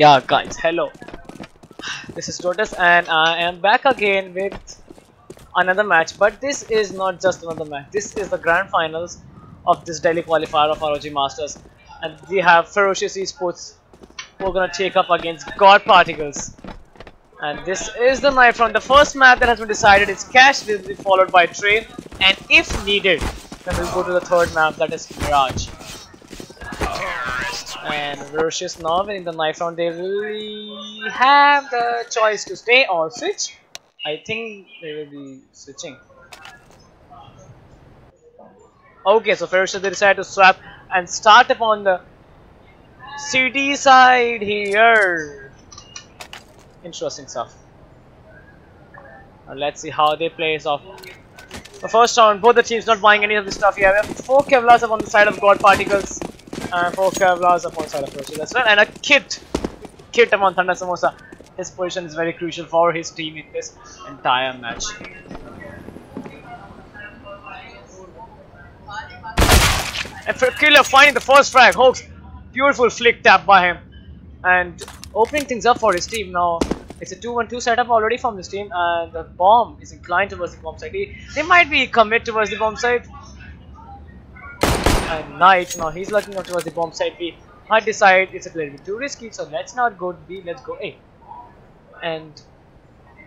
Yeah, guys, hello. This is Lotus, and I am back again with another match. But this is not just another match. This is the grand finals of this daily qualifier of ROG Masters, and we have Ferocious Esports who are gonna take up against God Particles. And this is the night from the first map that has been decided. It's Cash, will be followed by Train, and if needed, then we'll go to the third map, that is Mirage. And Ferocious now in the knife round, they will have the choice to stay or switch. I think they will be switching. Okay, so Ferocious, they decide to swap and start upon the city side here. Interesting stuff. Now let's see how they play off. The first round, both the teams not buying any of this stuff here. We have 4 Kevlars up on the side of God Particles. And 4 Kevlars up on the side of Ferocious as well. And a Kit up on Thunder Samosa. His position is very crucial for his team in this entire match. And for Killer finding the first frag, Hoax, beautiful flick tap by him. And opening things up for his team now. It's a 2-1-2 setup already from this team, and the bomb is inclined towards the bomb side. They might be commit towards the bomb side. And Knight, now he's looking up towards the bomb side B. Might decide it's a little bit too risky, so let's not go B, let's go A. And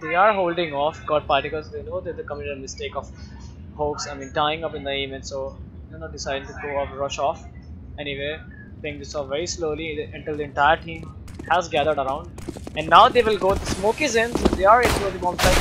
they are holding off God Particles. They know that they committed a mistake of Hoax, tying up in the aim, and so they're not deciding to go up, rush off. Anyway, playing this off very slowly until the entire team has gathered around. And now they will go, the smoke is in, so they are into the bomb side.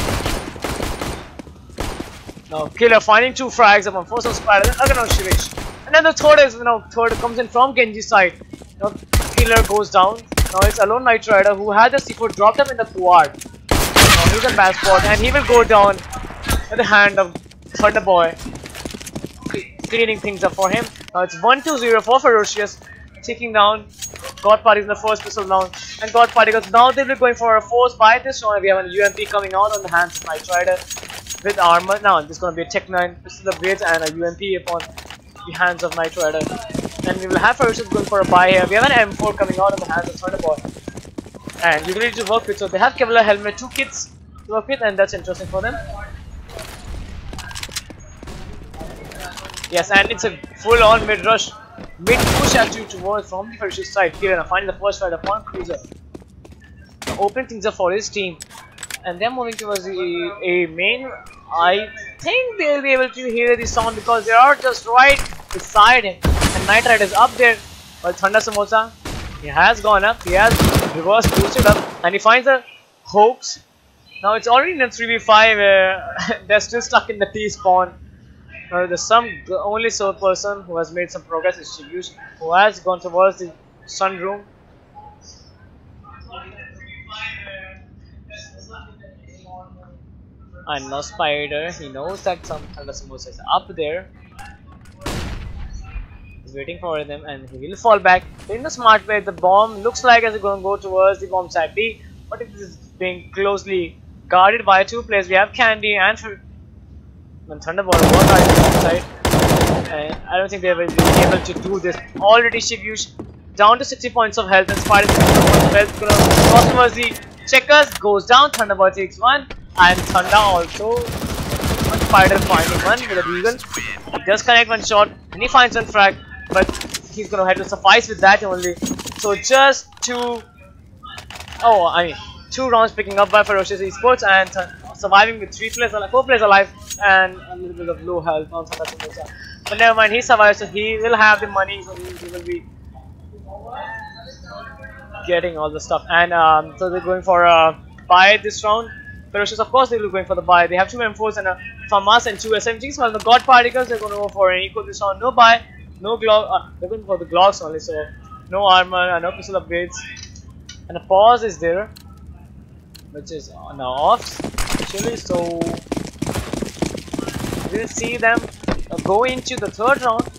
Now Killer finding 2 frags up on first of Spider, then again on Shivich. And then the third is, third comes in from Genji's side. Now Killer goes down. Now it's alone Knight Rider who had the C4 dropped up in the quad. Now he's in bad spot and he will go down at the hand of Thunder Boy, cleaning things up for him. Now it's 1-2-0 for Ferocious, taking down God Particles in the first pistol round. And God Particles now they will be going for a force by this round. We have an UMP coming out on the hands of Knight Rider with armor. Now this is going to be a Tech 9 pistol upgrades and a UMP upon the hands of Knight Rider. And we will have Ferocious going for a buy here. We have an M4 coming out on the hands of Thunder Boy. And utility to work with, so they have Kevlar helmet, 2 kits to work with, and that's interesting for them. Yes, and it's a full-on mid-rush, mid-push attitude towards from the Ferocious side. Killer finding the first fight upon Cruiser. Opening things up for his team. And they're moving towards the A main. I think they'll be able to hear the sound because they are just right beside him. And Knight Rider is up there. But Thunder Samosa, he has gone up. He has reverse boosted up. And he finds a Hoax. Now it's already in a 3v5 where they're still stuck in the T spawn. The only sole person who has made some progress is Shibush, who has gone towards the sunroom. And now Spider, he knows that some Thunder Samosa is up there. He's waiting for them and he will fall back. In the smart way, the bomb looks like it's going to go towards the bomb side B, but it is being closely guarded by 2 players. We have Candy and Thunderbolt both are on the bomb side. And I don't think they will be able to do this. Already Shibush down to 60 points of health and Spider 60 points of health. Gonna cross towards the checkers, goes down, Thunderbolt takes 1. And Thunder also, Spider finding 1 with a Deagle. He does connect 1 shot and he finds 1 frag, but he's gonna have to suffice with that only. So just 2 rounds picking up by Ferocious Esports and surviving with 4 players alive and a little bit of low health on Thunder Samosa. But never mind, he survives, so he will have the money, so he will be getting all the stuff. And so they're going for a buy this round. Ferocious, of course, they will be going for the buy. They have 2 M4s and a FAMAS and 2 SMGs. While the God Particles, they're going to go for an eco this round. No buy, no Glock. They're going for the Glocks only, so no armor and no pistol upgrades. And a pause is there, which is now off actually. So we'll see them go into the third round.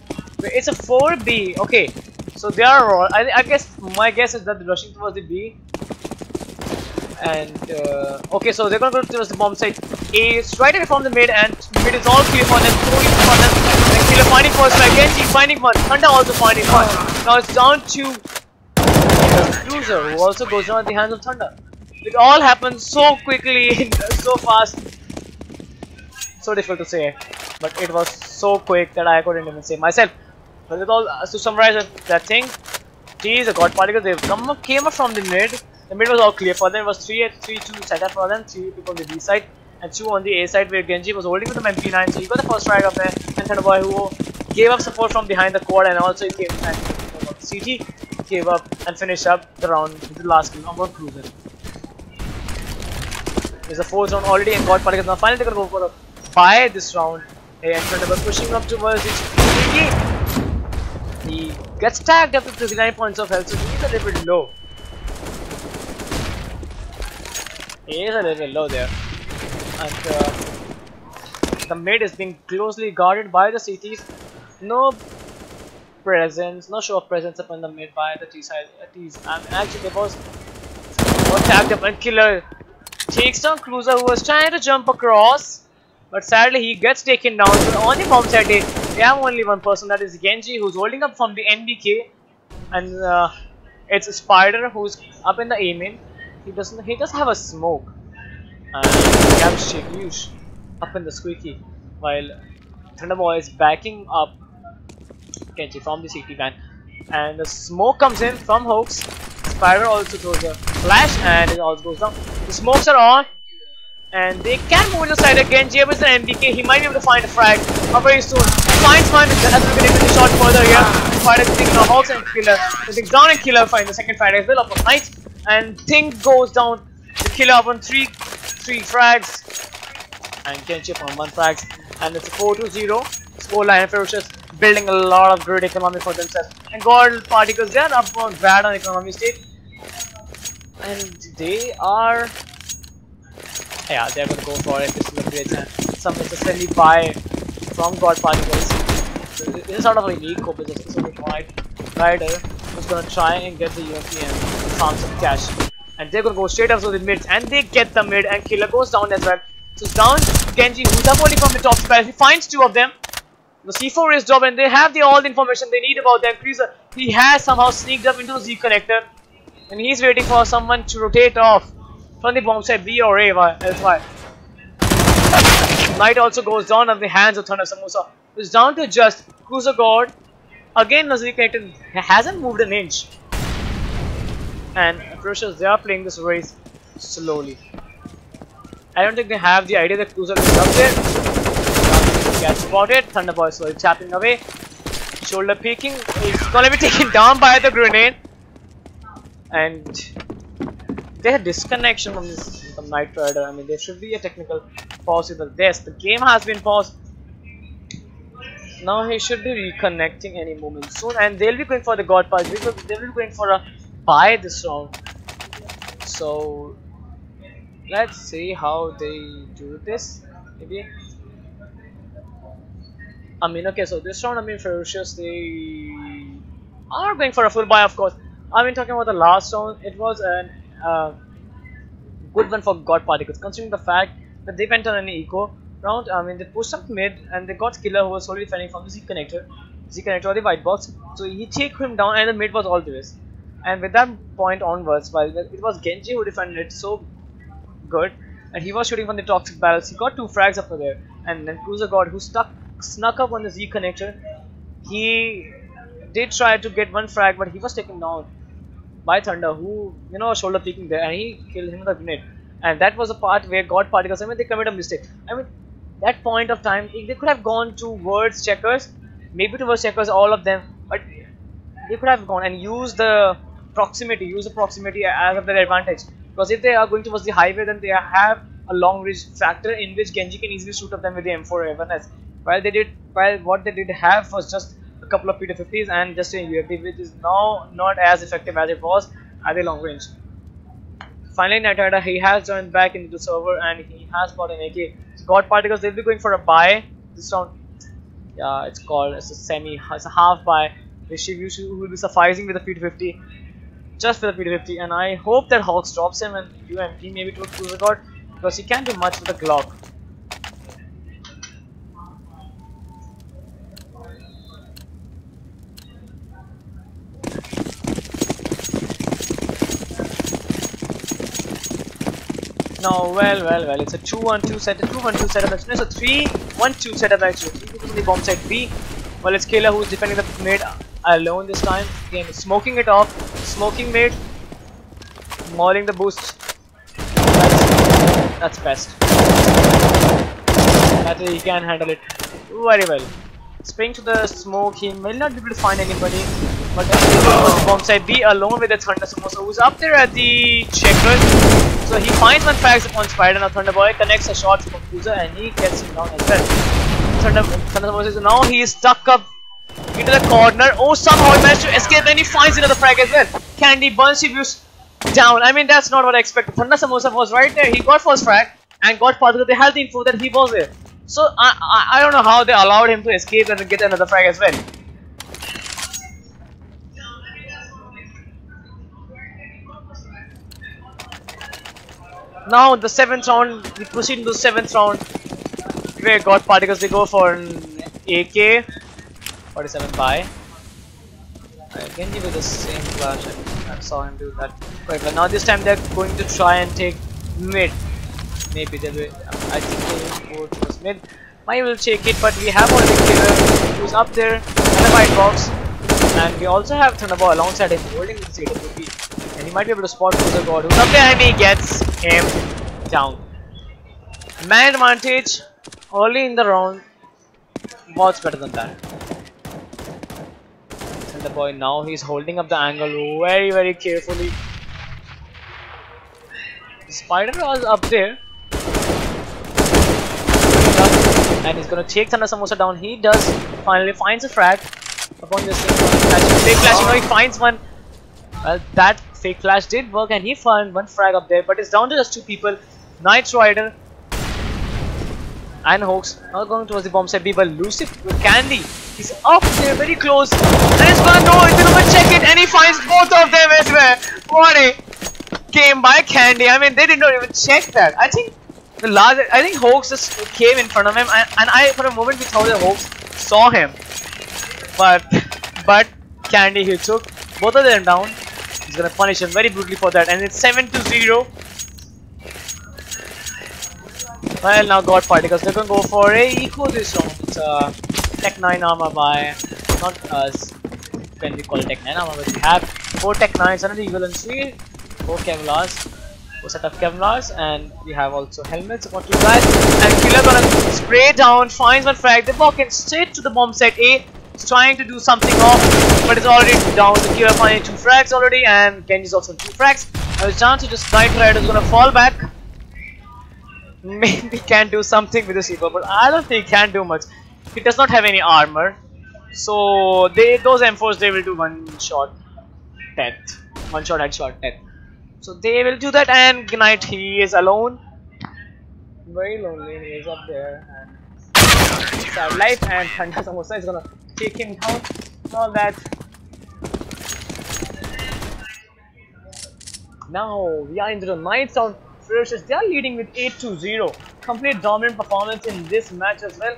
It's a 4B. Okay, so they are. I guess my guess is that they're rushing towards the B. And okay, so they're gonna go towards the bomb site. A is right away from the mid, and mid is all clear for them. For them. And Killer finding first strike. Genji finding 1. Thunder also finding 1. Now it's down to Cruiser, who also goes down at the hands of Thunder. It all happened so quickly, so fast. So difficult to say, but it was so quick that I couldn't even say myself. But with all, to summarize that thing, geez, the God Particles, they came up from the mid. The mid was all clear for them. It was 3-2 setup for them, 3 people on the B side and 2 on the A side, where Genji was holding with the MP9. So he got the first frag up there, and Thunderboy, who gave up support from behind the quad, and also he came and CT gave up and finished up the round with the last kill on one Cruiser. There's a 4th round already, and God Particles now finally they're gonna go for a buy this round. And Thunderboy pushing up towards it. He gets tagged up to 39 points of health, so he's a little bit low. He is a little low there. And the mid is being closely guarded by the CTs. No presence, no show of presence up in the mid by the T side. Actually, there was tagged up, and Killer takes down Cruiser, who was trying to jump across, but sadly he gets taken down. So on the bomb side, they have only one person, that is Genji, who's holding up from the NBK, and it's Spider who's up in the A main. He does have a smoke, and we have Shigush up in the Squeaky, while Thunderboy is backing up Genji from the CT van, and the smoke comes in from Hoax. Spider also throws a flash, and it also goes down. The smokes are on, and they can move to the side again. Genji is an MBK. He might be able to find a frag very soon. Finds one as we're getting the shot further here. Spider is thinking of Hoax and Killer. Sitting down, and Killer finds the second frag as well up on Knight. And thing goes down. The Killer up on three frags, and Genji up on 1 frags, and it's a 4-0 scoreline. And Ferocious building a lot of great economy for themselves. And God Particles, they are up on bad on economy state, and they are, yeah, they're gonna go for it. This is a great chance. Some necessarily buy from God Particles. So this is sort of a unique cope. It's a specific rider who's gonna try and get the UMP and farm some cash. And they're gonna go straight up to the mid, and they get the mid, and Killer goes down as well. So it's down Genji, who's up only from the top spell. He finds 2 of them. The C4 is job, and they have all the information they need about them. Cruiser, he has somehow sneaked up into the Z connector, and he's waiting for someone to rotate off from the bomb side B or A elsewhere. Knight also goes down on the hands of Thunder Samosa. It's down to just Cruiser God. Again, the Z connector hasn't moved an inch, and Ferocious, they are playing this race slowly. I don't think they have the idea that Cruiser is up there. Gets spotted. Thunderboy slowly tapping away. Shoulder peeking is gonna be taken down by the grenade, and they had disconnection from this Knight Rider. I mean, there should be a technical pause with this. The game has been paused. Now he should be reconnecting any moment soon, and they'll be going for the God Pass. They will be going for a buy this round. So let's see how they do this. Maybe. I mean, okay, so this round, I mean, Ferocious, they are going for a full buy, of course. I mean, talking about the last round, it was a good one for God Particles, considering the fact that they went on an eco round. I mean, they pushed up mid, and they got Killer, who was slowly defending from the Z connector or the white box. So he took him down, and the mid was all this. And with that point onwards, while it was Genji who defended it so good, and he was shooting from the toxic barrels, he got 2 frags up there, and then Cruiser God, who snuck up on the Z connector. He did try to get 1 frag, but he was taken down by Thunder, who, you know, shoulder peeking there, and he killed him with a grenade. And that was a part where God Particles, I mean, they committed a mistake. I mean, that point of time, they could have gone towards checkers, maybe towards checkers, all of them, but they could have gone and used the proximity as of their advantage. Because if they are going towards the highway, then they have a long range factor in which Genji can easily shoot at them with the M4 Evans. While what they did have was just a couple of P250s and just a UFD, which is now not as effective as it was at the long range. Finally, Knight Rider, he has joined back into the server, and he has bought an AK. So God Particles, they'll be going for a buy this round. Yeah, it's a half buy. Who will be sufficing with a P250, just with a P250, and I hope that Hawks drops him and UMP maybe to a Cruiser God, because he can't do much with a Glock. No, well. It's a 2-1-2 setup. 2-1-2 setup. Actually, it's a 3-1-2 setup. Actually, 3 people on the bomb side B. Well, it's Killer who's defending the mid alone this time. Again, smoking it off. Smoking mid. Mauling the boost. That's best. That way he can handle it very well. Spring to the smoke. He may not be able to find anybody. But then he goes to bomb side B alone with the Thunder Samosa who's up there at the checker. So he finds one frags upon Spider. Now Thunder Boy connects a shot from Cruiser and he gets him down as well. Thunder Samosa, now he is stuck up into the corner. Oh, somehow he managed to escape and he finds another frag as well. Candy burns Sibius down. I mean, that's not what I expected. Thunder Samosa was right there. He got first frag and got part of the health info that he was there. So I don't know how they allowed him to escape and get another frag as well. Now the 7th round, we proceed into the 7th round. Where God Particles, they go for an AK 47 buy. Genji with the same flash, I saw him do that quite well. Now this time they're going to try and take mid. Maybe they will, I think they will go towards mid. Mai will take it, but we have already Killer who's up there in the white box. And we also have Thunderboy alongside him holding the CWP. And he might be able to spot Cruiser God who's up there and he gets him down. Man advantage early in the round. What's better than that? Thunderboy now he's holding up the angle very carefully. The Spider was up there. And he's gonna take Thunder Samosa down. He does finally finds a frag upon this fake flash. You know, he finds one. Well, that fake flash did work and he found one frag up there, but it's down to just 2 people. Knight Rider and Hoax now going towards the bomb side B, but Lucid with Candy. He's up there very close. And he's gonna know he's gonna check it and he finds both of them as well. What a game by Candy. I mean, they did not even check that. I think Hoax just came in front of him and I for a moment we thought that Hoax saw him. But Candy he took both of them down. He's gonna punish him very brutally for that, and it's 7-0. Well, now God Particles, they're gonna go for a eco this round. It's a Tech 9 armor by not us. When we call it Tech 9 armor, but we have 4 Tech 9s, another Eagle and 3, 4 Kevlars, 4 set of Kevlars, and we have also helmets upon 2 guys. And Killer gonna spray down, finds one frag, they walk in straight to the bomb site A. He's trying to do something off, but it's already down. The Killer finding 2 frags already, and Genji's also 2 frags. Now his chance to just Knight Rider is gonna fall back. Maybe can do something with the Seeker, but I don't think he can do much. He does not have any armor, so those M4s they will do one shot death, one shot headshot death. So they will do that, and Knight he is alone, very lonely. He is up there and sad life, and Thunder Samosa is gonna take him down. All that. Now we are into the 9th round. Ferocious, they are leading with 8-0. Complete dominant performance in this match as well.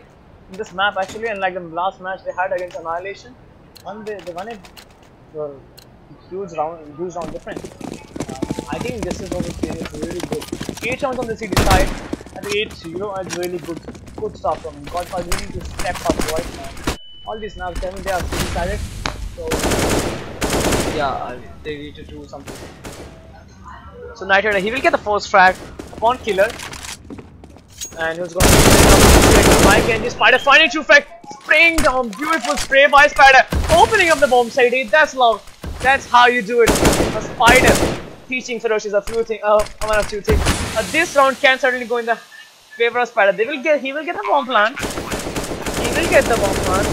In this map actually, unlike the last match they had against Annihilation. They won it for huge round difference. I think this is what is really good. 8 rounds on the CD side at 8-0 is really good stuff from him. God, we need to step up right now. All these maps, I mean, they are CD sided. So yeah, they need to do something. So Knight Rider, he will get the first frag upon Killer, and he's going to by Genji. Spider finding 2 frag, spraying down, beautiful spray by Spider, opening up the bomb side. That's love. That's how you do it. A Spider teaching Ferocious a few things, one of 2 things. This round can certainly go in the favor of Spider. He will get the bomb plant. He will get the bomb plant,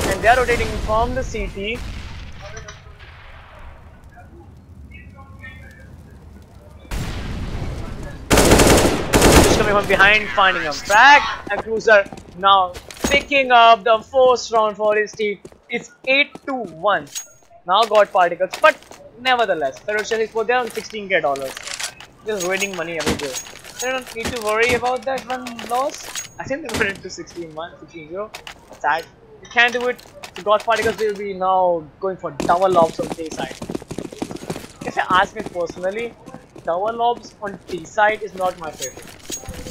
and they are rotating from the CT. Coming from behind, finding a frag, and Cruiser now picking up the 4th round for his team. It's 8-1. Now God Particles, but nevertheless, Ferocious is there on $16K. Just winning money every day. They don't need to worry about that one loss. I think they put it to 16-1, 16-0. That's sad. You can't do it. The God Particles will be now going for double ops on the side. If you ask me personally, double ops on T side is not my favorite.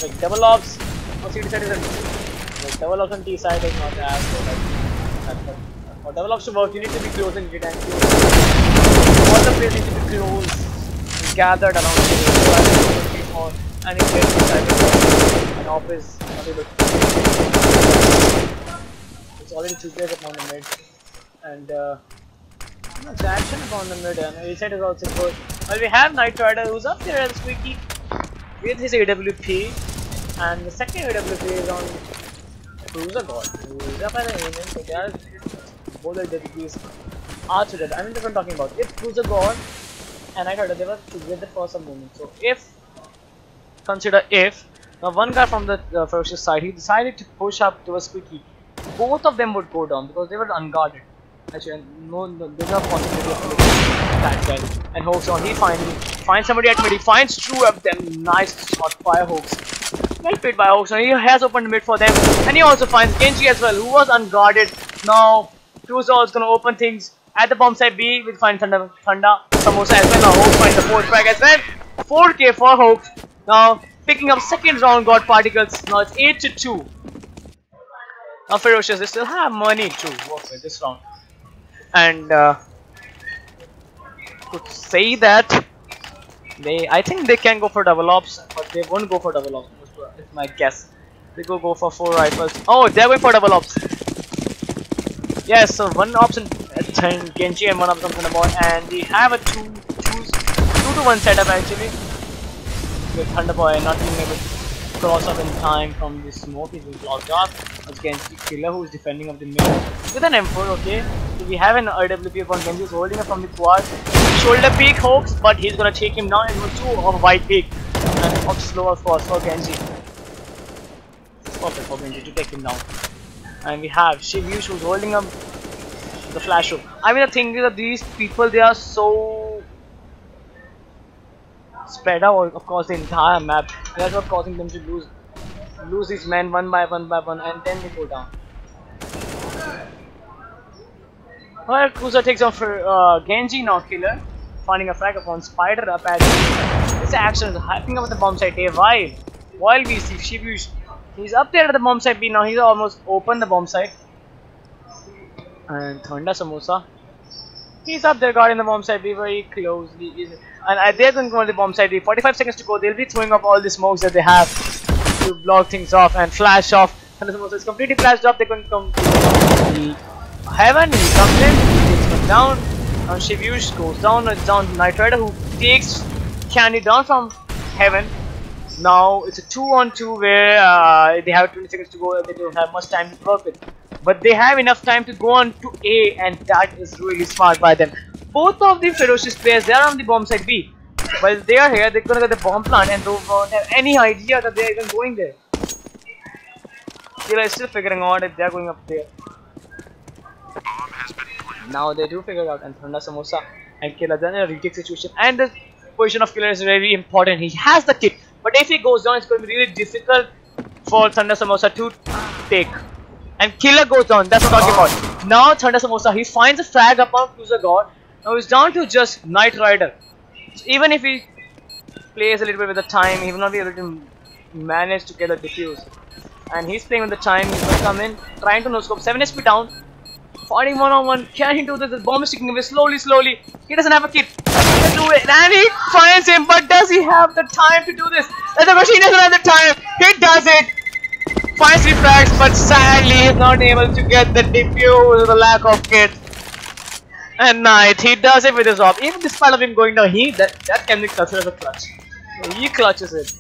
Like double ops on C side is amazing. Like double ops on T side is not as good. Like, for double ops to work, you need to be close and get and close. All the players need to be close, gathered around the game. And if an op is not able to. It's already 2 players upon the mid. And the action upon the mid and A side is also good. Well, we have Knight Rider who's up there as Squeaky with his AWP, and the second AWP is on Cruiser God, who is up at the aim, so they are both AWPs are together. I mean, that's what I'm talking about. If Cruiser God and Knight Rider, they were together for some moment. So if, consider if, now one guy from the Ferocious side, he decided to push up towards Squeaky, both of them would go down because they were unguarded. Actually, there's no possibility of that well. And Hoax on, he finally finds somebody at mid, he finds True up them, nice shot by Hoax. Well played by Hoax on, he has opened mid for them. And he also finds Genji as well, who was unguarded. Now, Cruiser is going to open things at the bomb side B, with find Thunder Samosa as well. Now Hoax finds the 4th frag as well. 4k for Hoax. Now, picking up second round God Particles, now it's 8-2. Now Ferocious, they still have money to work with this round. And could say that I think they can go for double ops, but they won't go for double ops. It's my guess. They go for 4 rifles. Oh, they're going for double ops. Yes, so one option Genji and one option Thunderbolt, and we have a 2-to-1 setup actually. With Thunderbolt not being able to cross up in time from the smoke, he's been blocked off. Against Killer, who is defending of the mid with an M4. Okay, so we have an RWP upon Genji, who's holding it from the quad. Shoulder peek Hoax, but he's gonna take him down into 2 of white peek and up slow of course for Genji. It's perfect for Genji to take him down. And we have Shivyush, who's holding up the flash hook. I mean, the thing is that these people, they are so spread out across the entire map. That's what causing them to lose these men one by one, and then they go down. Alright, Cruiser takes on for Genji, now Killer, finding a frag upon Spider up at this action is hyping up at the bomb site A while we see Shivyush, he's up there at the bomb site B. Now he's almost opened the bomb site, and Thunder Samosa, he's up there guarding the bomb site B very closely, and they're going to go on the bomb site B. 45 seconds to go. They'll be throwing up all the smokes that they have to block things off and flash off. Thunder Samosa is completely flashed off. They're going to come to Heaven. He comes in, he takes one down. Now Shivyush goes down. It's down to Knight Rider, who takes Candy down from Heaven. Now it's a 2-on-2 where they have 20 seconds to go. They don't have much time to work with, but they have enough time to go on to A, and that is really smart by them. Both of the Ferocious players, they are on the bomb side B. While they are here, they're gonna get the bomb plant, and they don't have any idea that they're even going there. Killer is still figuring out if they're going up there. Now they do figure out, and Thunder Samosa and Killer then in a retake situation, and the position of Killer is very important. He has the kit, but if he goes down, it's going to be really difficult for Thunder Samosa to take. And Killer goes down, that's what I'm talking about. Now Thunder Samosa, he finds a frag upon Cruiser God. Now he's down to just Knight Rider. So even if he plays a little bit with the time, he will not be able to manage to get a defuse. And he's playing with the time, he's going to come in, trying to no-scope, 7 HP down. Fighting one-on-one, can he do this? The bomb is sticking away slowly. He doesn't have a kit. He can do it, and he finds him, but does he have the time to do this? And the machine doesn't have the time. He does it. Finds 3 frags, but sadly he's not able to get the defuse with the lack of kit. And Knight, he does it with his op. Even despite of him going down, that can be considered as a clutch. He clutches it.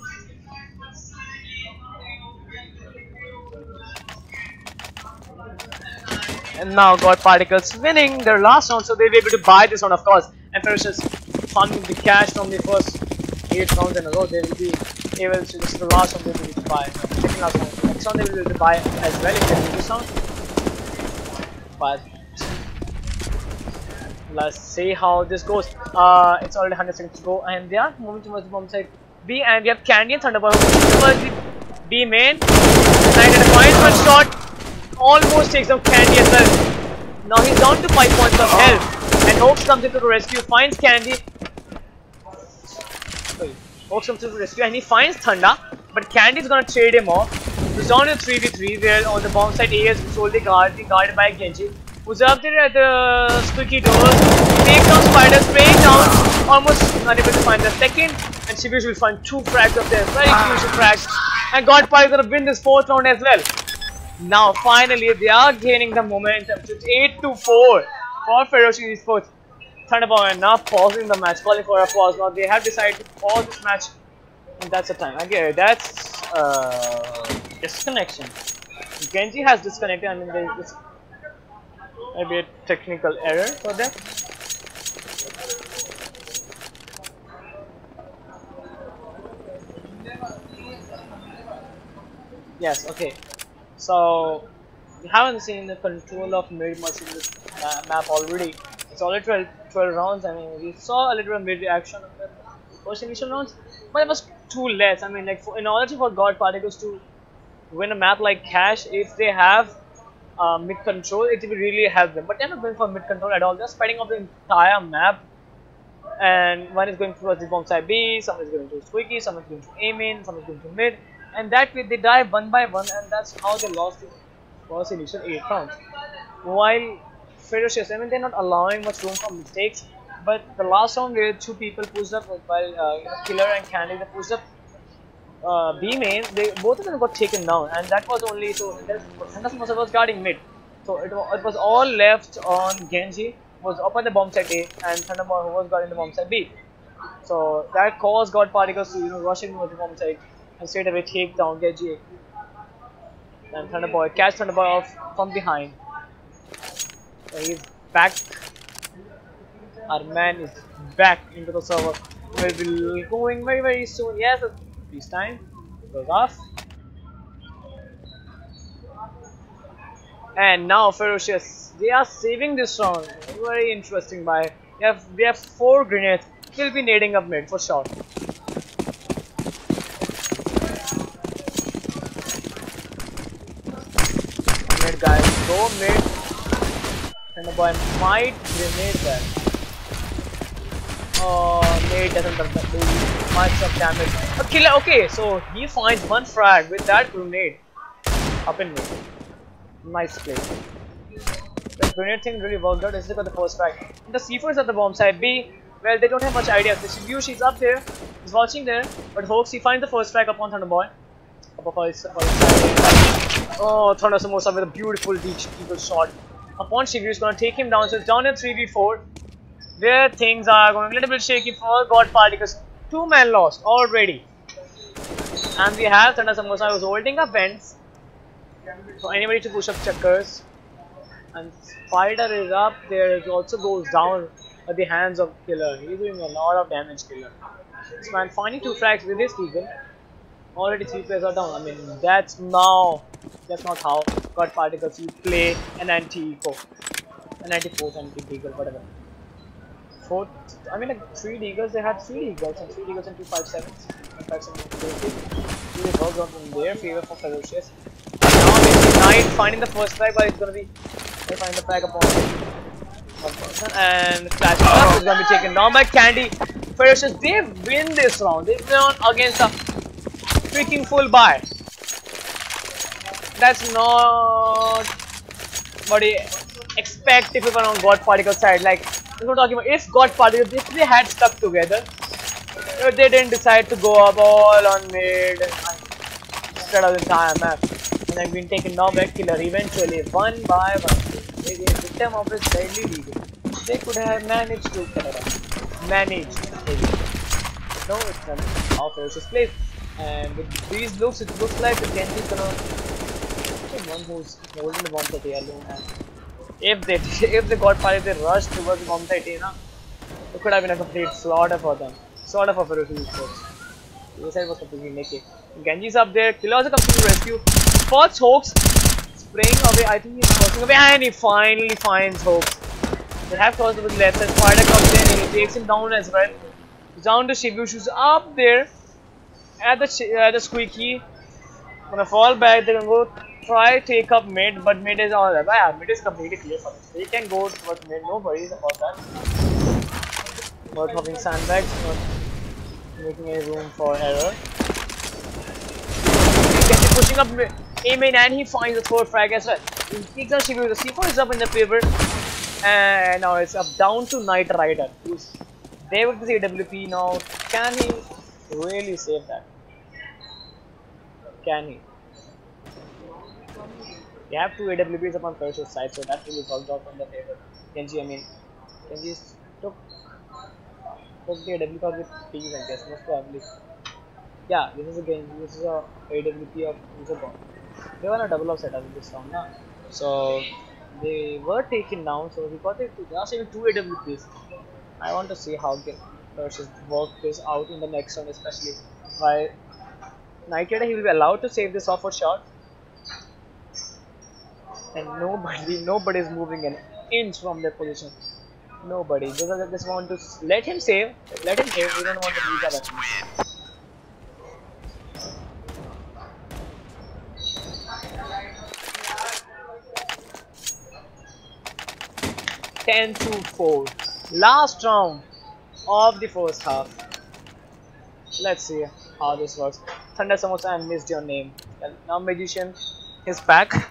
And now God Particles winning their last round, so they'll be able to buy this one, of course. And Ferocious farming the cash from the first 8 rounds in a row. They will be able to, this is the last round they will be able to buy. Second last round. Next round they will be able to buy as well if they win this round. But let's see how this goes. It's already 100 seconds to go, and they are moving towards the bomb side B, and we have Candy and Thunderbolt towards the B main. Knight Rider finds one shot. Almost takes out Candy as well. Now he's down to 5 points of health, and Hoax comes into the rescue, finds Candy. Hawks comes to the rescue and he finds Thunder, but Candy's gonna trade him off. He's on a 3v3 where on the bomb side A is solely guarded by Genji, who's up there at the squeaky doors. Takes down Spider, spraying down, almost not able to find the second, and Shibuya will find 2 frags up there, very crucial frags, and Godpie is gonna win this 4th round as well. Now finally they are gaining the momentum. It's 8-4 for Ferocious Esports. Thunderbolt now pausing the match, calling for a pause. Now they have decided to pause this match, and that's the time. Again, that's disconnection. Genji has disconnected. I mean, there's maybe a technical error for them. Yes. Okay. So we haven't seen the control of mid much in this map already. It's already 12 rounds. I mean, we saw a little bit of mid action in the first initial rounds, but it was too less. I mean, like in order for God Particles to win a map like Cash, if they have mid control, it will really help them. But they're not going for mid control at all. They're spreading out the entire map, and one is going towards the bomb side B, some is going to Squeaky, some is going to A main, some is going to mid, and that way they die one by one, and that's how they lost the first initial 8 rounds. While Ferocious, I mean, they're not allowing much room for mistakes, but the last round where 2 people pushed up, while Killer and Candy they pushed up B main, both of them got taken down, and that was only so. Thunder was guarding mid, so it was all left on Genji, who was up on the bomb side A, and Thunderbolt, who was guarding the bomb side B. So that caused God Particles to rush in with the bomb side and straight away take down Genji, and Thunderbolt catch Thunderbolt off from behind. So he's back. Our man is back into the server. We'll be going very soon. Yes, this time goes off. And now Ferocious, they are saving this round. Very interesting. We have 4 grenades. We'll be nading up mid for sure. Mid guys, go mid. And the boy might grenade that. Oh, nade doesn't do much of damage. A killer, okay, so he finds 1 frag with that grenade up in mid. Nice play. The grenade thing really worked out. Let's look at the first frag. The C4s at the bomb side B, well, they don't have much idea. The Shibuya, she's up there, he's watching there, but Hawks, he finds the first frag upon Thunderbolt. Oh, Thunder Samosa with a beautiful deagle shot upon Shibuya, is going to take him down. So it's down in 3v4, where things are going a little bit shaky for God Particles. 2 men lost already, and we have Thunder Samosa who's holding up vents for anybody to push up checkers, and Spider is up there. It also goes down at the hands of Killer. He's doing a lot of damage. Killer, this man finding 2 frags with his deagle. Already 3 players are down. I mean, that's not how God Particles you play an anti-eco, an anti-force, anti-deagle, whatever. 4, I mean, like 3 deagles. They had 3 deagles and 3 deagles and 2 5.7s. 5.7 really worked out in their favor for Ferocious. Now it's Knight finding the first frag, but it's gonna be they find the frag upon 1 person, and Flash up is gonna be taken down by Candy. Ferocious, they win this round. They win against a freaking full buy. That's not what you expect if you were on God Particles side. Like we're talking about, if God Particles, if they had stuck together, if they didn't decide to go up all on mid and spread out the entire map, and then been taken down by Killer eventually, 1 by 1. They were victim of his deadly league. They could have managed to kill it. Managed. No, it's not how Ferocious plays. And with these looks, it looks like the Genji is gonna one who's holding the bomb site alone. And if they got fired, they rushed towards the bomb site, it could have been a complete slaughter for them. Slaughter for Ferocious Esports. The side was completely naked. Genji's up there. Killer also comes to the rescue. Spots Hawks, spraying away. I think he's crossing away, and he finally finds Hawks. They have crossed with left side. Spider comes in and he takes him down as well. Down to Shibuya, who's up there at the Squeaky. Gonna fall back. They're gonna go try take up mid, but mid is all right. Yeah, mid is completely clear for them. They can go towards mid. No worries about that. Not having sandbags. making a room for error. Kenji pushing up A main and he finds the third frag as well. He takes on Shibu. The C4 is up in the favor. And now it's up down to Knight Rider. Who's there with the AWP now. Can he really save that? Can he? They have two AWPs upon Ferocious side, so that really worked out on the favor. Kenji, I mean, Kenji took the AWP with P's, I guess, most probably. Yeah, this is a game. This is a AWP of Usagon. They were on a double off setup in this round, na? So they were taken down. So we got it. They are saving two AWPs. I want to see how Ferocious work this out in the next round, especially by Knight Rider. He will be allowed to save this off for shot. And nobody is moving an inch from their position. Nobody. They just want to let him save. Let him save. We don't want to lose that actually. 10-4. Last round of the first half. Let's see how this works. Thunder Samosa, I missed your name. Well, now Magician is back.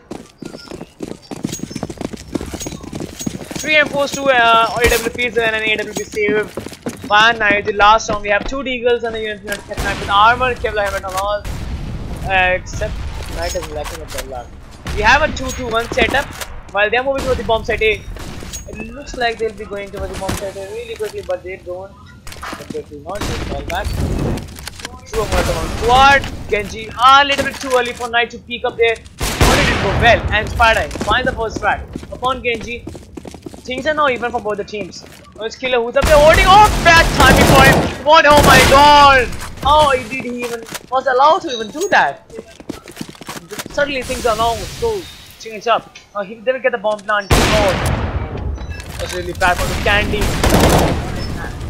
3 and 4 to AWPs and an AWP save. One night. The last round we have 2 Deagles and a unit with armor, Kevlar helmet on all. Except Knight is lacking a Kevlar. We have a 2-2-1 setup while they are moving towards the bomb site A. It looks like they'll be going towards the bomb site A really quickly, but they don't. But they do not. They fall back. Through a mortar on quad. Genji a little bit too early for Knight to peek up there. But it didn't go well. And Spider finds the first frag upon Genji. Things are now even for both the teams. Oh, it's Killer who's up there holding off. Bad timing for him. What? Oh my god! How did he even was allowed to even do that? Suddenly things are now so changed up. He didn't get the bomb plant. Oh, that's really bad for the Candy.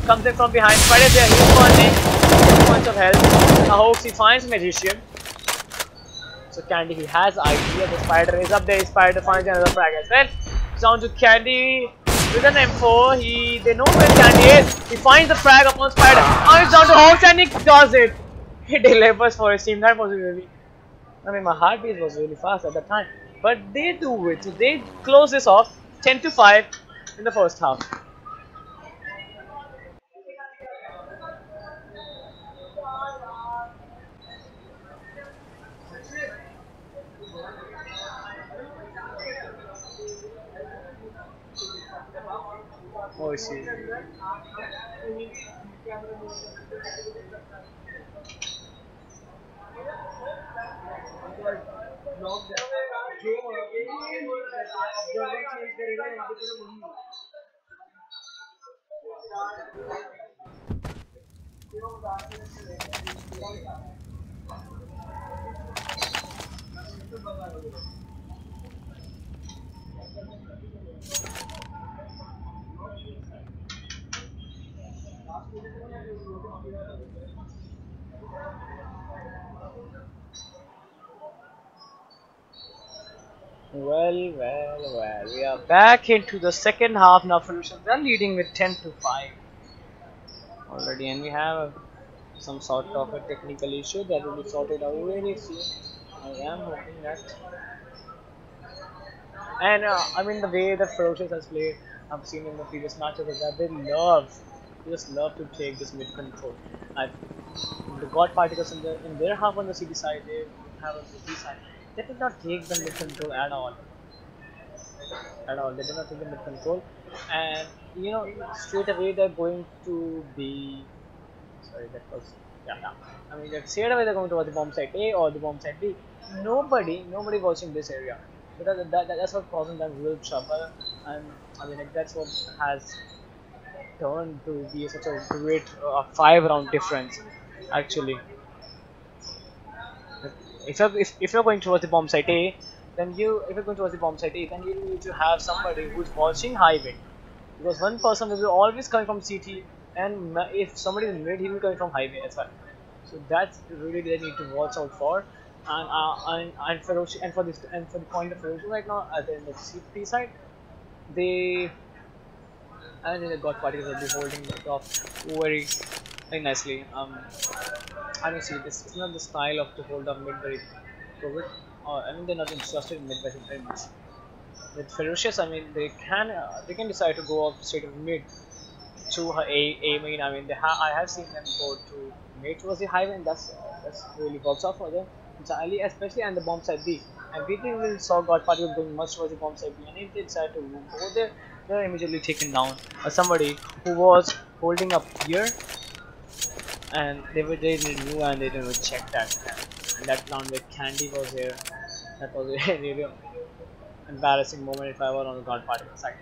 Comes in from behind. Spider there. He's burning. 6 points of health. Now hopes he finds Magician. So Candy, he has idea. The Spider is up there. Spider finds another frag as well. Down to Candy with an M4. They know where Candy is. He finds the frag upon Spider. Now it's down to Hawks and he does it. He delivers for his team. That was really. I mean, my heartbeat was really fast at that time. But they do it. So they close this off 10-5 in the first half. Oh, shit. Well. We are back into the second half now. Ferocious are leading with 10-5 already, and we have some sort of a technical issue that will be sorted out very soon. I am hoping that. And I mean, the way that Ferocious has played, I've seen in the previous matches, is that they just love to take this mid control. The God Particles in their half on the CD side, they have on the B side. They did not take the mid control at all. They did not take the mid control, and you know, straight away they're going to be. Sorry, that was I mean, straight away they're going towards the bomb site A or the bomb site B. Nobody watching this area. Because that's what causing them real trouble, and I mean, like, that's what has turned to be such a great 5-round difference. Actually, if you're going towards the bomb site A, then you need to have somebody who's watching high wind, because one person will be always coming from CT, and if somebody is mid, he will come from high wind as well. So that's really they need to watch out for. And for the point of Ferocious right now, as in the CP side, they God Particles will be holding it off very very nicely. I don't see this. It's not the style of to hold up mid very good. I mean they're not interested in mid very much. With Ferocious, I mean they can decide to go up straight of mid to her A main. I mean I have seen them go to mid towards the high main. That's really works out for them entirely, especially on the bomb side B. And we will saw God Party going much towards the bomb side B, and if they decide to go there, they're immediately taken down by somebody who was holding up here, and they knew and they didn't check that. And that round where Candy was here, that was a really embarrassing moment if I were on the God Party side.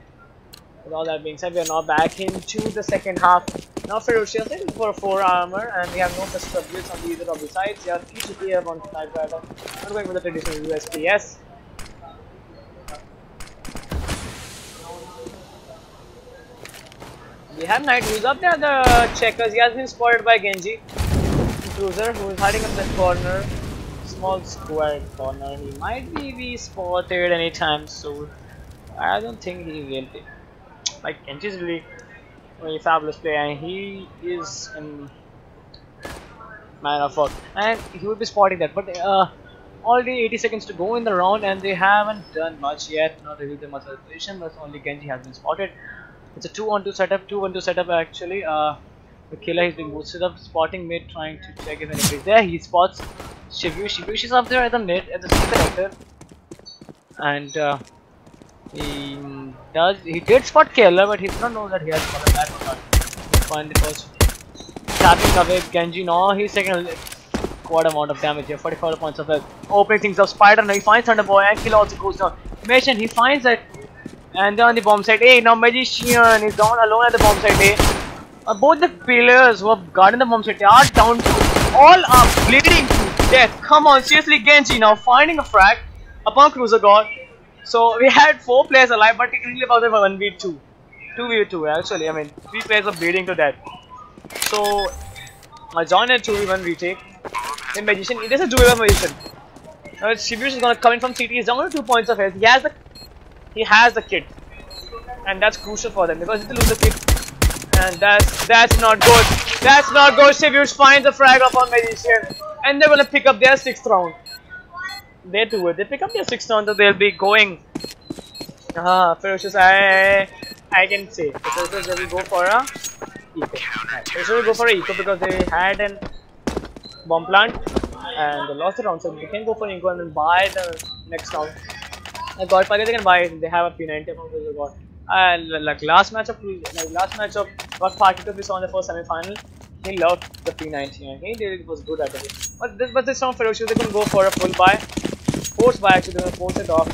With all that being said, we are now back into the second half. Now Ferocious looking for 4 armor, and we have no pistol builds on either of the sides. They are 3 CPF on Sniper Rider. I'm going with the traditional USPS. We have Knight who's up there, the checkers. He has been spotted by Genji Cruiser, who is hiding up that corner, small square corner. He might be spotted anytime soon. I don't think he will be. Like Genji is really fabulous player, and he is man of work, and he will be spotting that. But already 80 seconds to go in the round, and they haven't done much yet. Not revealed much of the position, but only Genji has been spotted. It's a 2-on-2 setup. 2-on-2 setup actually. The killer is being boosted up, spotting mid, trying to check if anybody is there. He spots Shivu. Shivu is up there at the mid, at the C connector, and he did spot Killer, but he did not know that he has fallen back or not. Find the first tapping away Genji. No, he's taking a quite amount of damage here. 44 points of health. Opening things up. Spider now he finds Thunderboy, and Killer also goes down. Mission, he finds that, and they're on the bomb side A. Now Magician is down alone at the bomb side A. Both the players who have guarded the bomb side A are down. All are bleeding to death. Come on, seriously, Genji now finding a frag upon Cruiser God. So we had 4 players alive, but it really was a 1v2. 2v2 actually, I mean 3 players are bleeding to death. So I joined a 2v1 retake. Then Magician, it is a 2v1 Magician. Now Shibuya is gonna come in from CT, he's down to 2 points of health. He has the kit. And that's crucial for them because if they lose the kit, and that's not good. That's not good. Shibuya finds the frag up on Magician, and they're gonna pick up their 6th round. They do it. They pick up their 6th round, so they'll be going. Ferocious. I can say Ferocious will go for a eco. Ferocious will go for a eco because they had an bomb plant and they lost the round, so they can go for an eco and then buy the next round. I got Paga, they can buy it. They have a P90 from the God. Like last match of God Party we saw in the first semi-final. He loved the P90 and he was good at it. But this round Ferocious, they can go for a full buy. Force buy actually, they're going to force it off.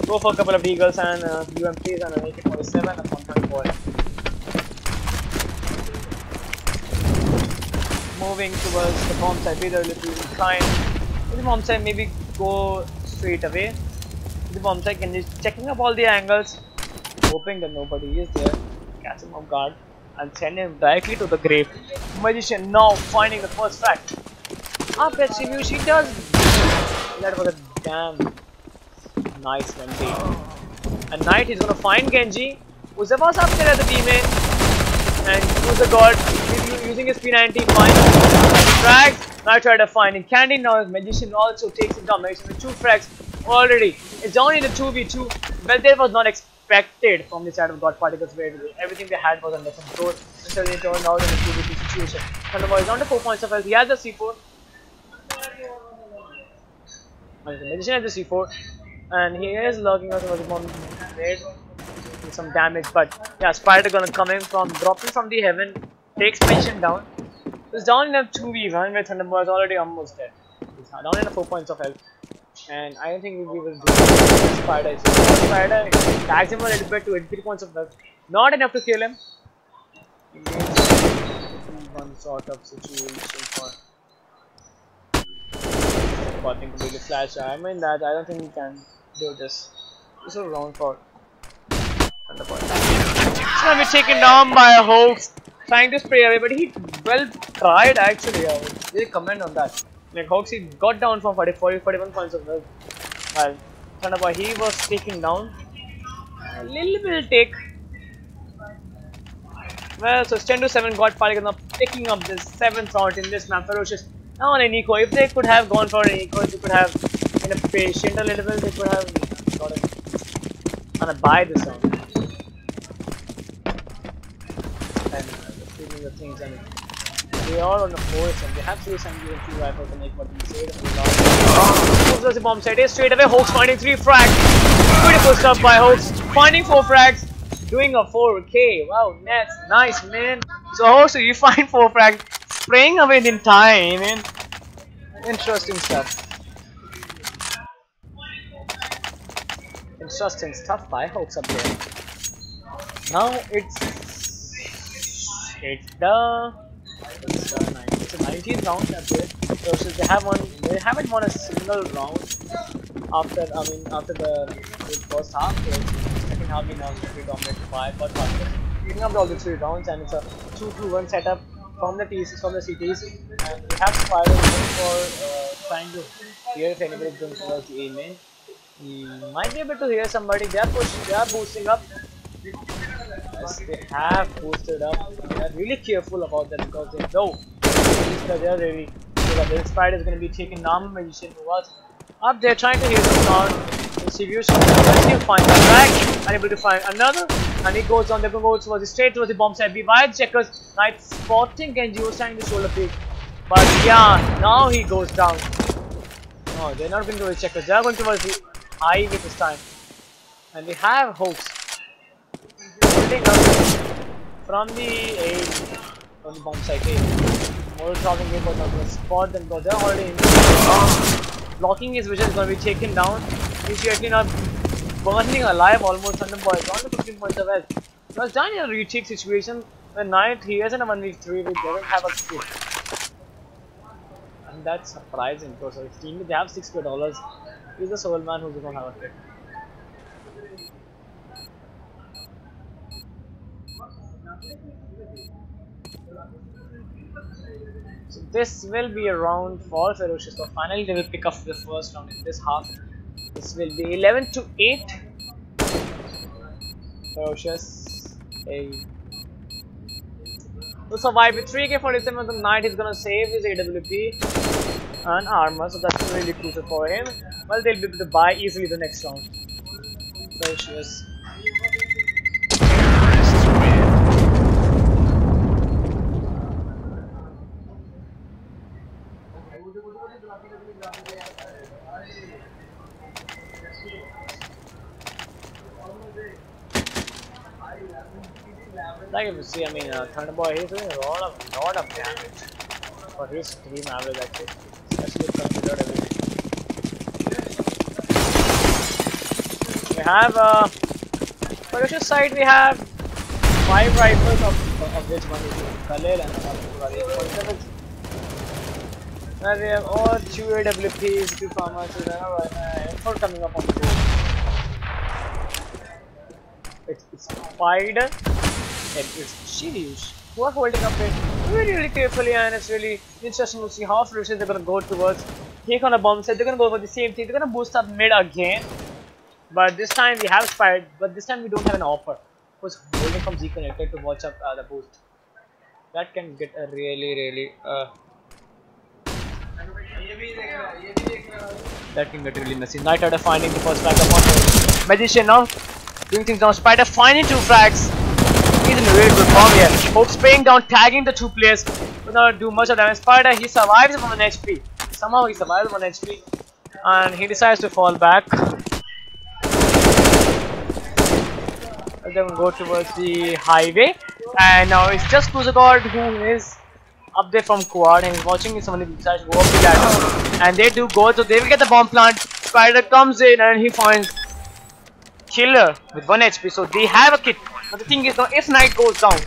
Go for a couple of Deagles and UMPs and an AK-47 and 124. Moving towards the bomb side, they're a little kind. The bomb side maybe go straight away. The bomb side can just checking up all the angles, hoping that nobody is there. Catch him off guard and send him directly to the grave. Magician now finding the first fact. Up at Shibu, she does. That was a damn nice one. And Knight is gonna find Genji. Uzaba's up there at the B main. And Cruiser God using his P90 finds frags. Now try to find him. Candy now his Magician also takes him down. Magician with 2 frags already. It's down in the 2v2. But that was not expected from the side of God Particles where everything they had was under control. Until they turned out in a 2v2 situation. Thunderboy is down to 4 points of health. He has the C4. The Magician has the C4. And he is lurking out of the bomb made some damage, but yeah, Spider gonna come in from dropping from the heaven, takes Magician down. He's down in a 2v1 where Thunderboy is already almost dead. He's down in a 4 points of health. And I don't think we will do Spider. Spider tags him a little bit to 83 points of health. Not enough to kill him. He needs one sort of situation for spotting to be the flash. I mean that I don't think we can do this. This is a round for Thunderboy. It's gonna be taken down by a Hoax, trying to spray away, but he well tried actually. I would really comment on that. Like Hoax, he got down from 41 points of health. While Thunderboy, he was taken down. A little bit take. Well, so it's 10 to 7. God Particle now picking up this 7th round in this map. Ferocious now on an eco. If they could have gone for an eco, they could have been patient a little bit. They could have got on a buy this round. And feeling the things, and they are on the force and they have 373 rifles to make what we say. Hawks was a bomb set. Straight away, Hawks finding 3 frags. Beautiful stuff by Hawks. Finding 4 frags. Doing a 4K. Wow, that's nice, man. So, Hawks, you find 4 frags. Spraying away in time, man. Interesting stuff. Interesting stuff by Hawks up there. Now it's the 19th round up there. So they haven't won a single round after the first half. Second half we now dominated by God Particle, picking up all the 3 rounds, and it's a 2-2-1 setup from the T6 from the CTs, and we have Spider for trying to hear if anybody is going towards the A main. We might be able to hear somebody. They are boosting up. Yes, they have boosted up. They are really careful about that because they know they are really sure that the Spider is going to be taking Normal Magician, who was up there trying to hit the sound. Reviews eventually find the track, unable to find another, and he goes on. They're going to go towards straight towards the bomb side. By checkers, Knight spotting Genji was trying to shoulder pick, but yeah, now he goes down. No, they're not going towards checkers. They are going towards the highway this time, and they have Hawks holding up from the bomb side. More talking about not going to spot them, but they're already blocking his vision is going to be taken down. He's actually not burning alive, almost 100 points, down to 15 points of health. Now it's done in a retake situation where Knight, he has in a 1v3, which doesn't have a kill. And that's surprising because his team, they have $6. He's the sole man who doesn't have a kill. So this will be a round for Ferocious. So finally they will pick up the first round in this half. This will be 11 to 8. Ferocious will survive with 3K47. The Knight is gonna save his AWP and armor, so that's really crucial for him. Well, they'll be able to buy easily the next round. Ferocious. Like if you see, I mean, Thunderboy, he's doing a lot of damage for his team average actually, especially if considered everything. We have Ferocious side. We have 5 rifles of which one is Khalil and another 47. And we have all 2 AWPs, 2 farmers, and M4 coming up on the board. It's Spider. It's Shiriush who are holding up it really carefully, and it's really interesting to see how Ferocious they're gonna go towards take on a bomb set. They're gonna go for the same thing. They're gonna boost up mid again, but this time we have Spider. But this time we don't have an offer. Who's holding from Z connected to watch up the boost. That can get a really that can get really messy. Knight Rider finding the first frag upon Magician now doing things now. Spider finding 2 frags. He's in a really good form here. Hope spraying down, tagging the 2 players. Will not do much of damage. Spider, he survives from 1 HP. Somehow he survives 1 HP. And he decides to fall back. Then go towards the highway. And now it's just Kuzagord who is up there from quad and he's watching somebody decides to go up the ladder. And they do go, so they will get the bomb plant. Spider comes in and he finds Killer with 1 HP. So they have a kit. But the thing is, now if Knight goes down,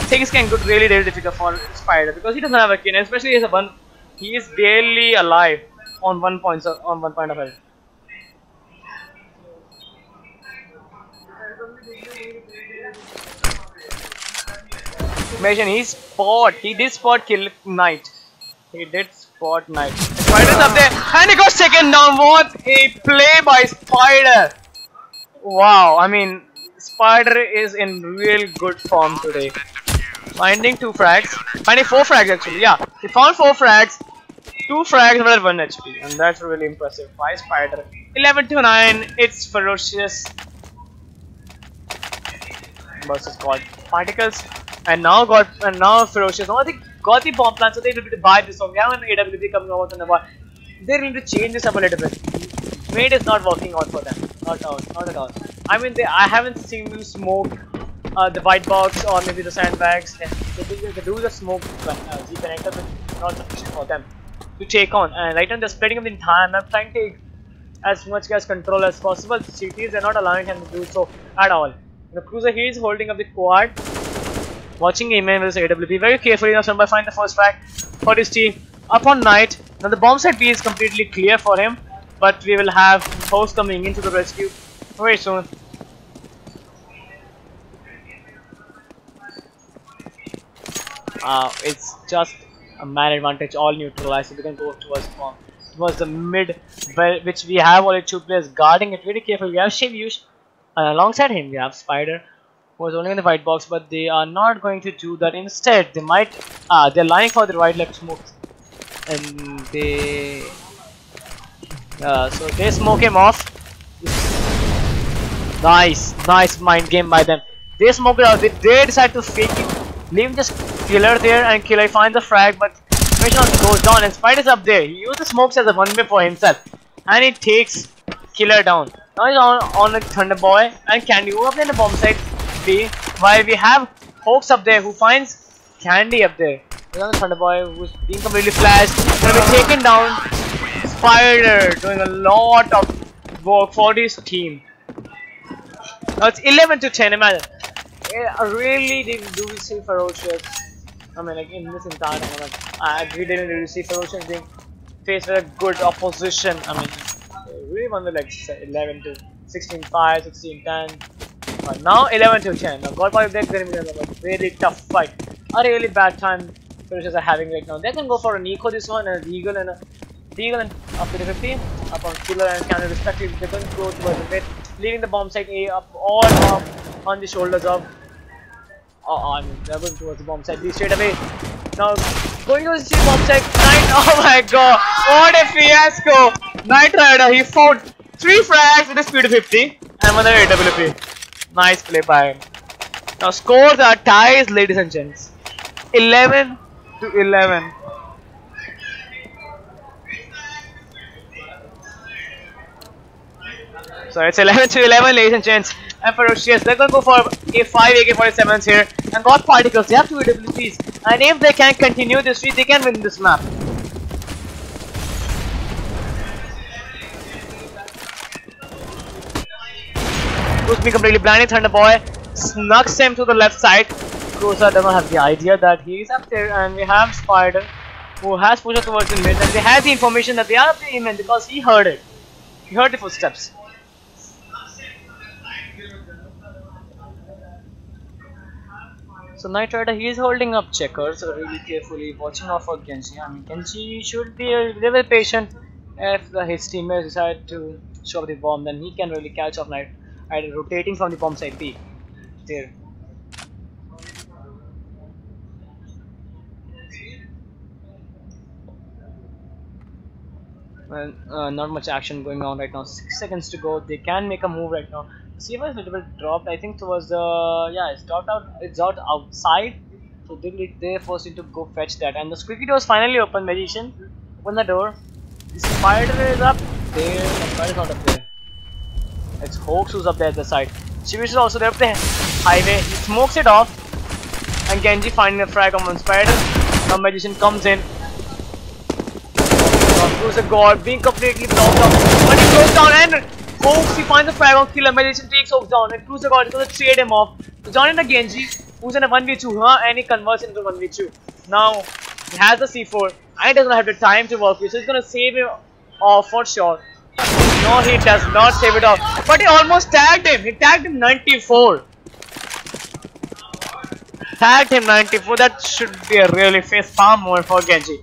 things can get really difficult for Spider because he doesn't have a kit, and especially as a one, he is barely alive on 1 point of health. Imagine he did spot kill Knight. He did spot Knight. Spider's up there and he got taken down. What a play by Spider! Wow, I mean, Spider is in real good form today. Finding 2 frags. Finding 4 frags actually. Yeah, they found 4 frags. 2 frags but at 1 HP, and that's really impressive. 5 Spider. 11 to 9. It's ferocious versus God Particles, and now ferocious. Now they got the bomb plan, so they will be to buy this one. We have an AWP coming out in the war. They need to change this up a little bit. Mate is not working out for them. Not at all. I mean, I haven't seen them smoke the white box or maybe the sandbags. They do the smoke Z connector, but not sufficient for them to take on. And right now they're spreading up the entire map, trying to take as much gas control as possible. CTs are not allowing him to do so at all. The cruiser here is holding up the quad, watching Amen with his AWP very carefully. Now Sunby find the first frag for his team up on Knight. Now the bomb site B is completely clear for him, but we will have host coming into the rescue very soon. It's just a man advantage, all neutralized, so we can go towards the mid, which we have already 2 players guarding it very carefully. We have Shivyush, and alongside him we have Spider, who is only in the white box, but they are not going to do that. Instead, they might they're lining for the right left smoke, and so they smoke him off. Nice mind game by them. They smoke it out. They decide to fake it, leave just Killer there, and Killer finds the frag, but mission goes down, and Spider's up there. He used the smokes as a 1-way for himself, and he takes Killer down. Now he's on the Thunder Boy and Candy, who up in the bomb site B, while we have Hawks up there who finds Candy up there. He's on the Thunder Boy who's being completely flashed, gonna be taken down. Spider doing a lot of work for this team. Now it's 11 to 10, imagine. Really didn't do see ferocious. I mean, like in this entire tournament, we didn't really see ferocious being faced with a good opposition. I mean, really won the like 11 to 16, 5, 16, 10. But now 11 to 10. Now God Party Deck very really tough fight. A really bad time ferocious are having right now. They can go for an eco this one, and a Deagle and up to the 50, up on Killer and Cannon respectively. They're going to go towards the mid, leaving the bomb site A up all up on the shoulders of. I mean, they're going towards the bomb site B straight away. Now going towards the bomb site. Knight, oh my god, what a fiasco! Knight Rider, he found 3 frags with a speed of 50 and 1 AWP. Nice play by him. Now scores are ties, ladies and gents. 11 to 11. So it's 11 to 11, ladies and gents. And ferocious, they're gonna go for a 5 AK-47s here, and got particles. They have 2 AWPs, and if they can continue this streak, they can win this map. Who's been completely blinded. Thunder Boy snucks him to the left side. Cruiser doesn't have the idea that he's up there, and we have Spider, who has pushed up towards the mid, and they have the information that they are up the Amen because he heard it. He heard the footsteps. So Knight Rider, he is holding up checkers really carefully, watching out for Genji. I mean, Genji should be a little patient. If his teammates decide to show up the bomb, then he can really catch off Knight Rider rotating from the bomb side B. There. Well, not much action going on right now. 6 seconds to go. They can make a move right now. C1 is a little bit dropped. I think towards the it's dropped out. It's out outside. So they forced him to go fetch that. And the squeaky door is finally open. Magician, open the door. The Spider is up there. The Spider is not up there. It's Hawks who's up there at the side. Shivish is also there up the highway. He smokes it off. And Genji finding a frag on one Spider. Now Magician comes in. Who's a god being completely blocked up. But he goes down and Hawks, he finds the frag on Killer. Magician takes Hawks down, and Cruiser God is going to trade him off. So joining the Genji, who's in a 1v2, and he converts into 1v2. Now, he has the C4, and he doesn't have the time to work with, so he's going to save him off for sure. No, he does not save it off, but he almost tagged him. He tagged him 94. Tagged him 94. That should be a really face palm moment for Genji.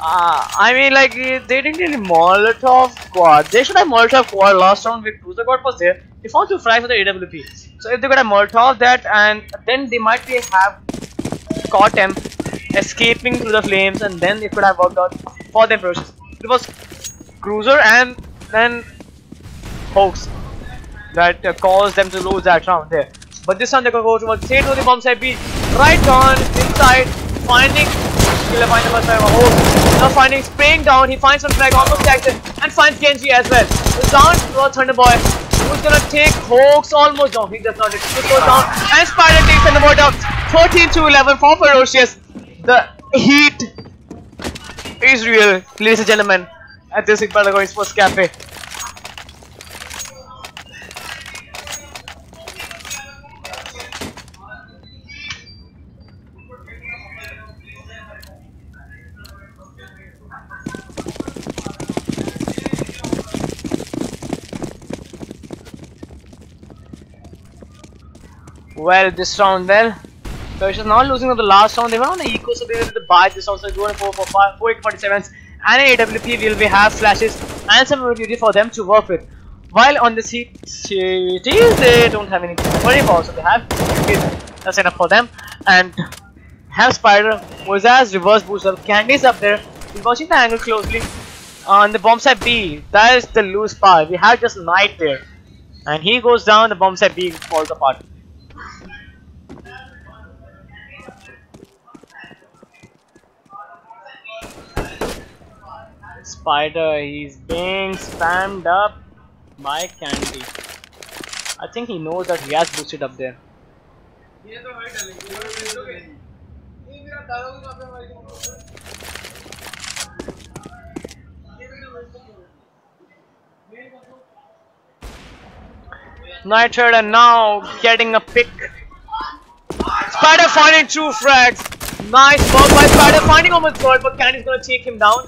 I mean, like, they didn't really Molotov quad. They should have Molotov quad last round with Cruiser God was there. They found 2 frags for the AWP. So if they got a Molotov that, and then they might be have caught him escaping through the flames, and then it could have worked out for them. It was Cruiser and then Hoax that caused them to lose that round there. But this time they could go towards straight to the bomb side B, right on inside, finding Killer find number 5 Hoax. Now finding spraying down, he finds some frag, almost tags it, and finds Genji as well. It's down towards Thunderboy, who's gonna take Hoax almost down. He does not, it goes down, and Spider takes Thunderboy down. 13-11 for Ferocious. The heat is real, ladies and gentlemen, at this Battleground Sports Cafe. Well, this round, Ferocious now losing on the last round. They were on the eco, so they were able to buy this round. So they're going 4 AK-47s and an AWP. Will we have flashes and some mobility for them to work with? While on the series, they don't have anything to worry about, so they have a setup for them and have Spider, who is as reverse booster. Candy's up there. He's watching the angle closely on the bomb side B. That is the loose part. We have just Knight there, and he goes down. The bomb side B falls apart. Spider, he's being spammed up by Candy. I think he knows that he has boosted up there. Night Rider now getting a pick. Spider finding 2 frags. Nice work by Spider, finding almost gold, but Candy's gonna take him down.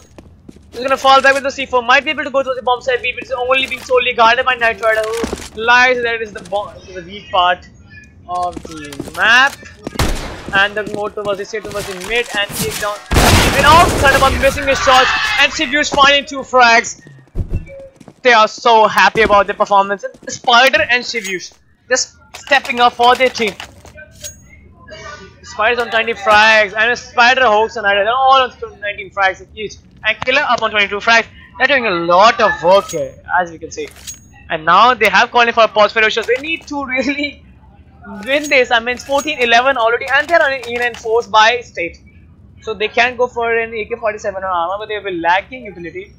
He's gonna fall back with the C4. Might be able to go to the bomb side B, but it's only being solely guarded by Night Rider, who lies there is the weak part of the map. And the motor was the straight was in mid and take down. And all of a sudden, about missing his shots, and Sibiu's finding 2 frags. They are so happy about their performance. Spider and Sibiu just stepping up for their team. Spider's on 20 frags, and a Spider, Hoax, and they're all on 19 frags each. And Killer up on 22 frags. They're doing a lot of work here, as we can see. And now they have qualified for Ferocious. They need to really win this. I mean, it's 14-11 already, and they're in enforced by State. So they can't go for an AK-47 or armor, but they will be lacking utility.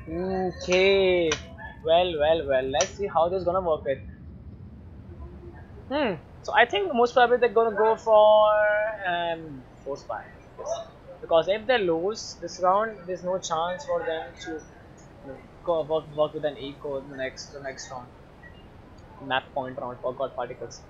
Okay. Well. Let's see how this is gonna work it. So I think most probably they're gonna go for force fire. Because if they lose this round, there's no chance for them to go work with an eco in the next round. Map point round for God Particles.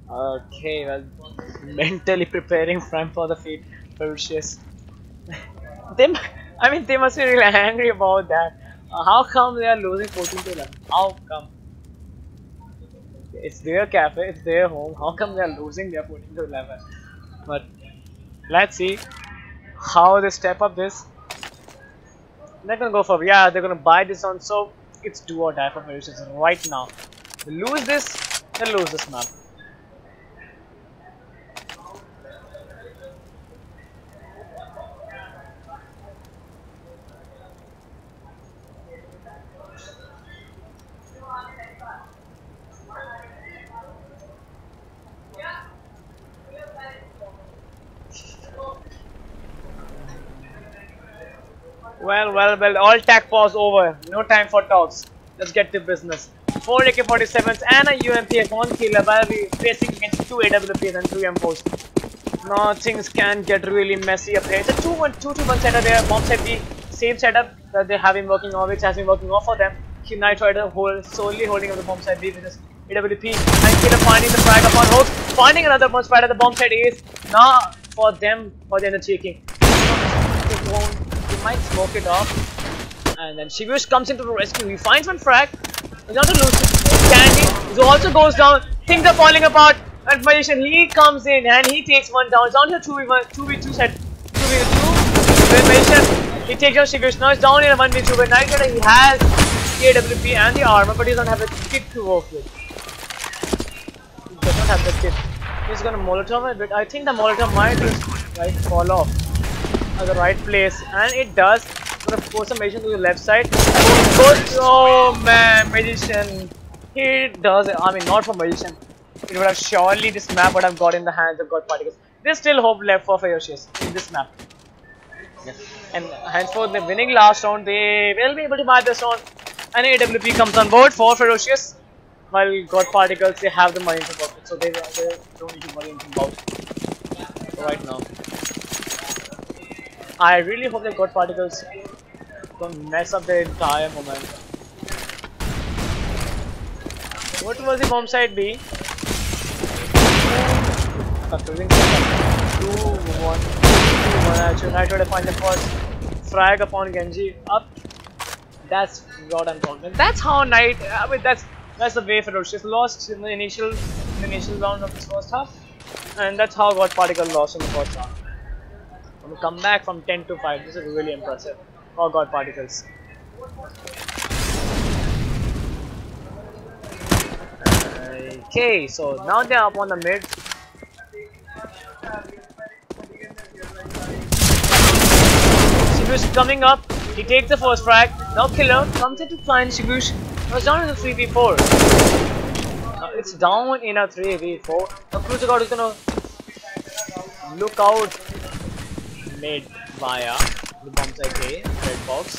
Okay, well, mentally preparing front for the feet, Ferocious. they must be really angry about that. How come they are losing 14-11? How come? It's their cafe, it's their home. How come they are losing their 14-11? But let's see how they step up this. They're gonna go for they're gonna buy this on, so it's do or die for Ferocious right now. They lose this, they lose this map. Well, all tag pause over. No time for talks. Let's get to business. 4 AK-47s and a UMP, 1 killer while we facing against 2 AWPs and 2 M4s. Now things can get really messy up here. It's a 2-1 setup there. Bomb set B, same setup that they have been working on, which has been working off for them. Knight Rider solely holding up the bomb side B with his AWP, and Killer finding the frag upon Hoax, finding another bomb spider. The bomb side is now for them for the undertaking. He might smoke it off, and then Shibush comes into the rescue. He finds one frag, Not to lose Candy, who also goes down. Things are falling apart. And Magician, he comes in and he takes one down. It's down to 2v2 set. 2v2. Then Magician, he takes down Shivish. Now it's down in a 1v2. But Night Rider, he has the AWP and the armor, but he doesn't have a kit to work with. He does not have the kit. He's gonna Molotov a bit. I think the Molotov might just like fall off at the right place. And it does. Gonna force a Magician to the left side. Oh man, Magician. He does it. I mean, not for Magician. It would have surely, this map would have got in the hands of God Particles. There's still hope left for Ferocious in this map. Yes. And henceforth, they're winning last round. They will be able to buy this round. And AWP comes on board for Ferocious. While God Particles, they have the money to work it. So they don't need to worry anything about it right now. I really hope that God Particles don't mess up their entire momentum. What was the bomb side B? Confusing setup. 2-1. 2-1 actually. I tried to find the first frag upon Genji. Up. That's what I'm talking about. That's how Knight. I mean, that's the way Ferocious lost in the initial round of this first half. And that's how God Particle lost in the first half. When we come back from 10 to 5, this is really impressive. Oh God Particles. Okay, so now they're up on the mid. Shibush coming up. He takes the first frag. Now Killer comes in to find Shibush. Now it's down in a 3v4. It's down in a 3v4. Now Cruiser God is gonna look out mid via the bomb site A, red box.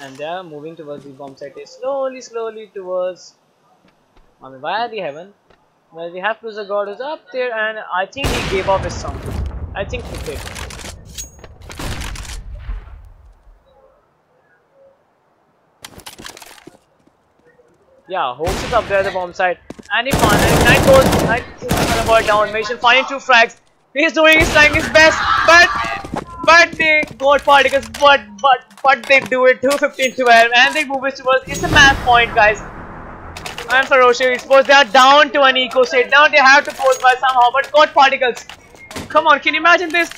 And they are moving towards the bomb site A. Slowly towards via the heaven. Well, we have Cruiser God who's up there, and I think he gave up his sound. I think he did. Yeah, Hoax is up there at the bomb site, and he finally Knight goes gonna boil down. Magician finding 2 frags. He's doing his best, but they got particles, but they do it 2-15-12, and they move it towards. It's a match point, guys. And Ferocious Esports, they are down to an eco state. Now they have to force by somehow, but got particles. Come on, can you imagine this?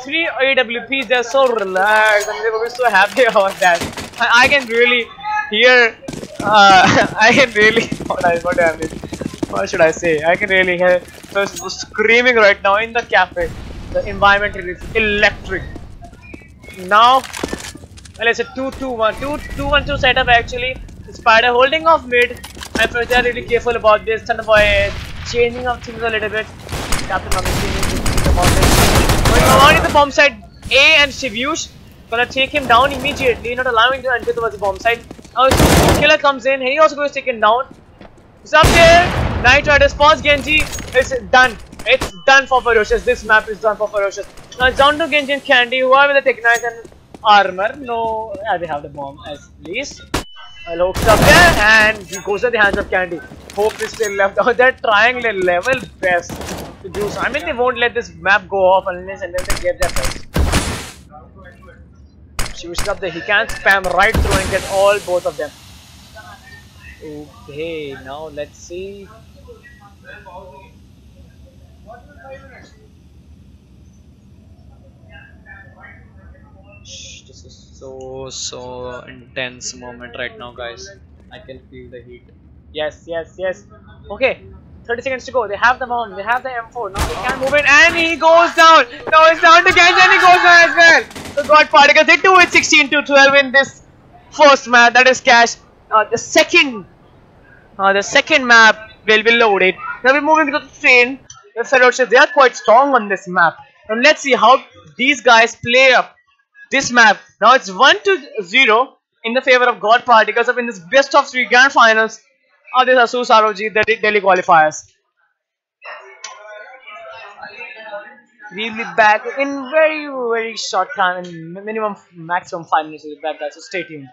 3 AWPs, they're so relaxed and they were so happy about that. I can really hear, I can really, what should I say? I can really hear people screaming right now in the cafe. The environment is electric. Now, well, it's a 2-2-1 setup actually. Spider holding off mid. And first they are really careful about this. Thunderboy changing up things a little bit. Captain Mami thinking about it. Going around in the bomb site, A and Shivyush gonna take him down immediately, not allowing him to enter towards the bomb site. Now Killer comes in, he also goes to take him down. He's up there. Knight Rider spawns Genji. It's done. It's done for Ferocious. This map is done for Ferocious. Now it's down to Genji and Candy, who are with the Technites and armor. No, they have the bomb at least. Well, Hope's up there and he goes to the hands of Candy. Hope is still left out. They're trying their level best to do so. I mean, they won't let this map go off unless and then they get their best. Shoots up there. He can spam right through and get both of them. Okay, now let's see. This is so intense moment right now, guys. I can feel the heat. Yes. Okay, 30 seconds to go. They have the bomb. They have the M4. Now they can move in, and he goes down. Now it's down to Genji, and he goes down as well. The God Particles, they do it 16-12 in this first map. That is Cash. The second map will be loaded. Now we're moving to the train. The Ferocious, they are quite strong on this map. And let's see how these guys play up this map. Now it's 1-0 in the favor of God Particles in this best of 3 grand finals of this Asus ROG the Delhi qualifiers. We'll be back in very short time, in maximum 5 minutes we'll be back, guys, so stay tuned.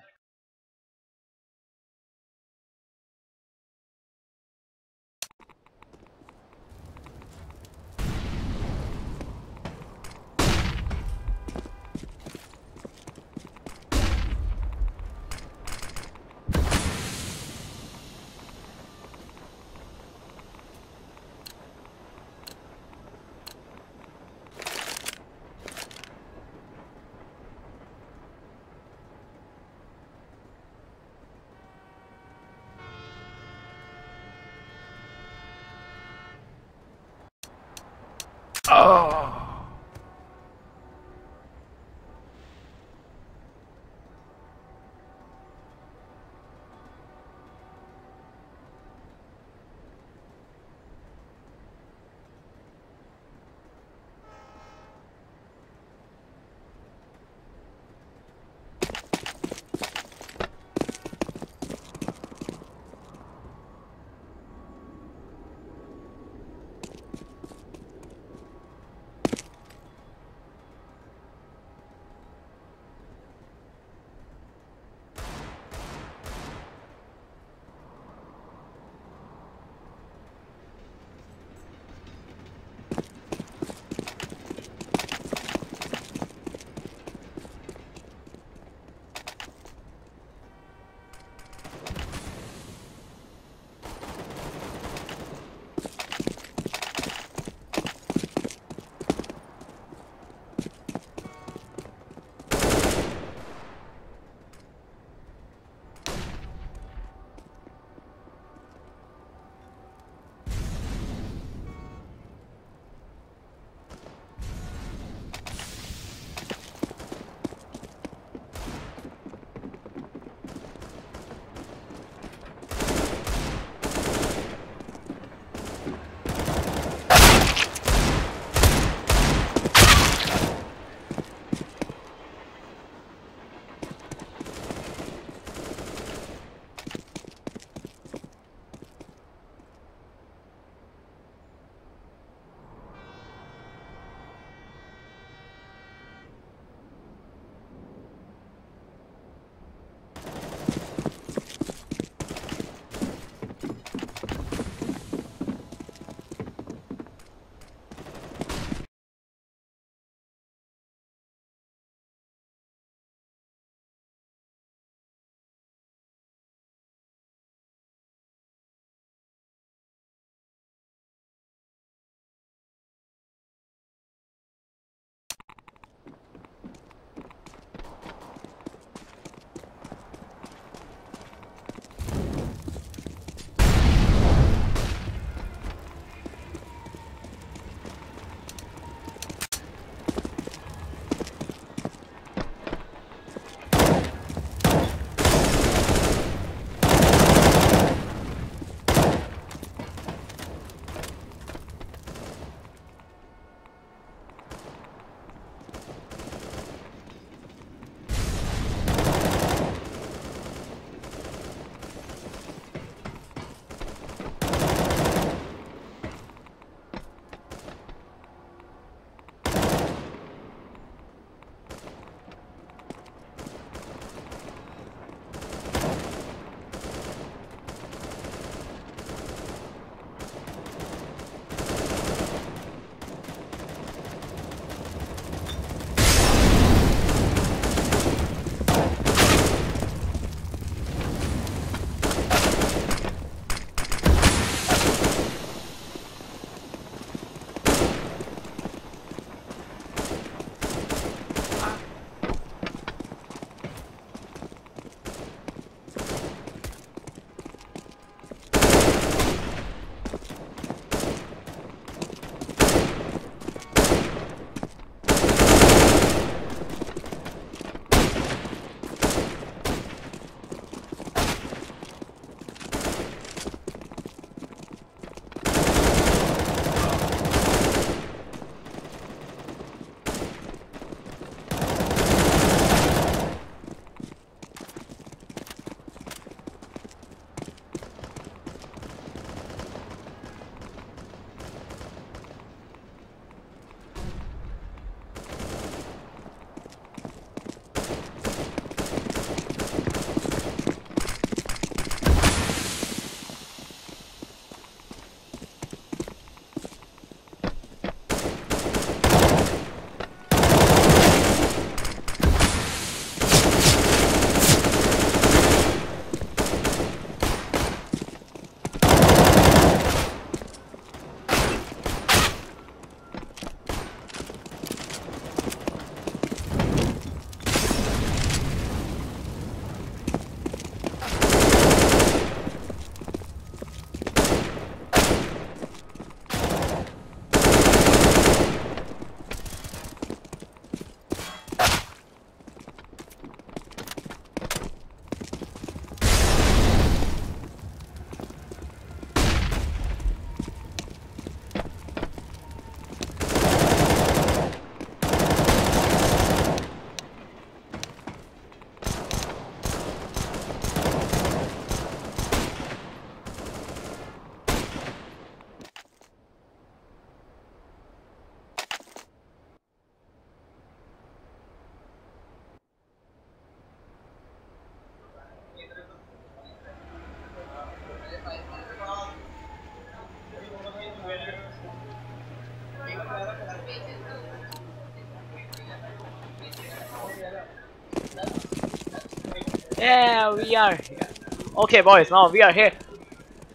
Yeah, we are here. Okay, boys, now we are here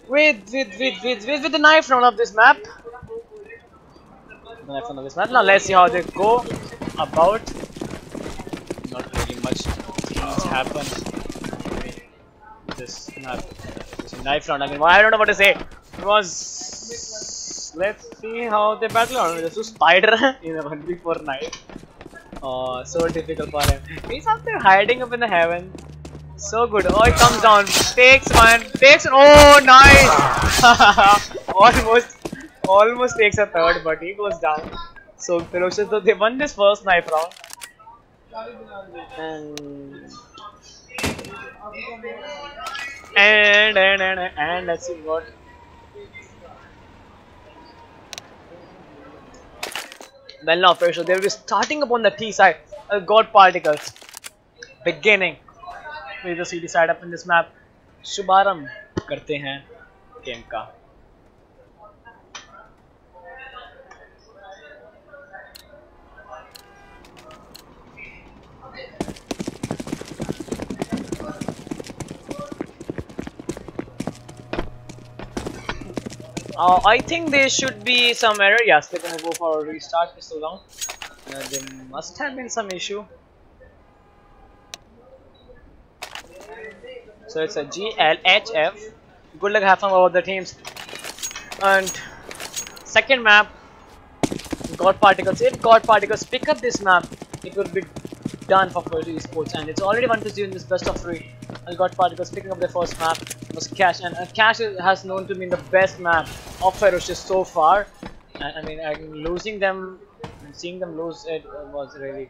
with the knife round of this map. The knife round of this map. Now let's see how they go about. Not really much things happen. This map, this knife round. I mean, I don't know what to say. It was. Let's see how they battle on. There's a spider in a 1v4 knife. Oh, so difficult for him. He's up there hiding up in the heaven. So good. Oh, he comes down. Takes one. Takes. Oh, nice. almost takes a third, but he goes down. So ferocious. So they won this first knife round. And let's see what. Well, now ferocious. They will be starting upon the T side. God particles. Beginning with the CD side up in this map. शुभारंभ करते हैं game का. I think there should be some error. Yes, they're gonna go for a restart pistol round. There must have been some issue. So it's a GLHF. Good luck, have fun about the teams. And second map, God Particles. If God Particles pick up this map, it will be done for Esports. And it's already 1-0 in this best of 3. And God Particles picking up their first map was Cash. And Cash has known to be the best map of Ferocious so far. And I mean, losing them, seeing them lose it was really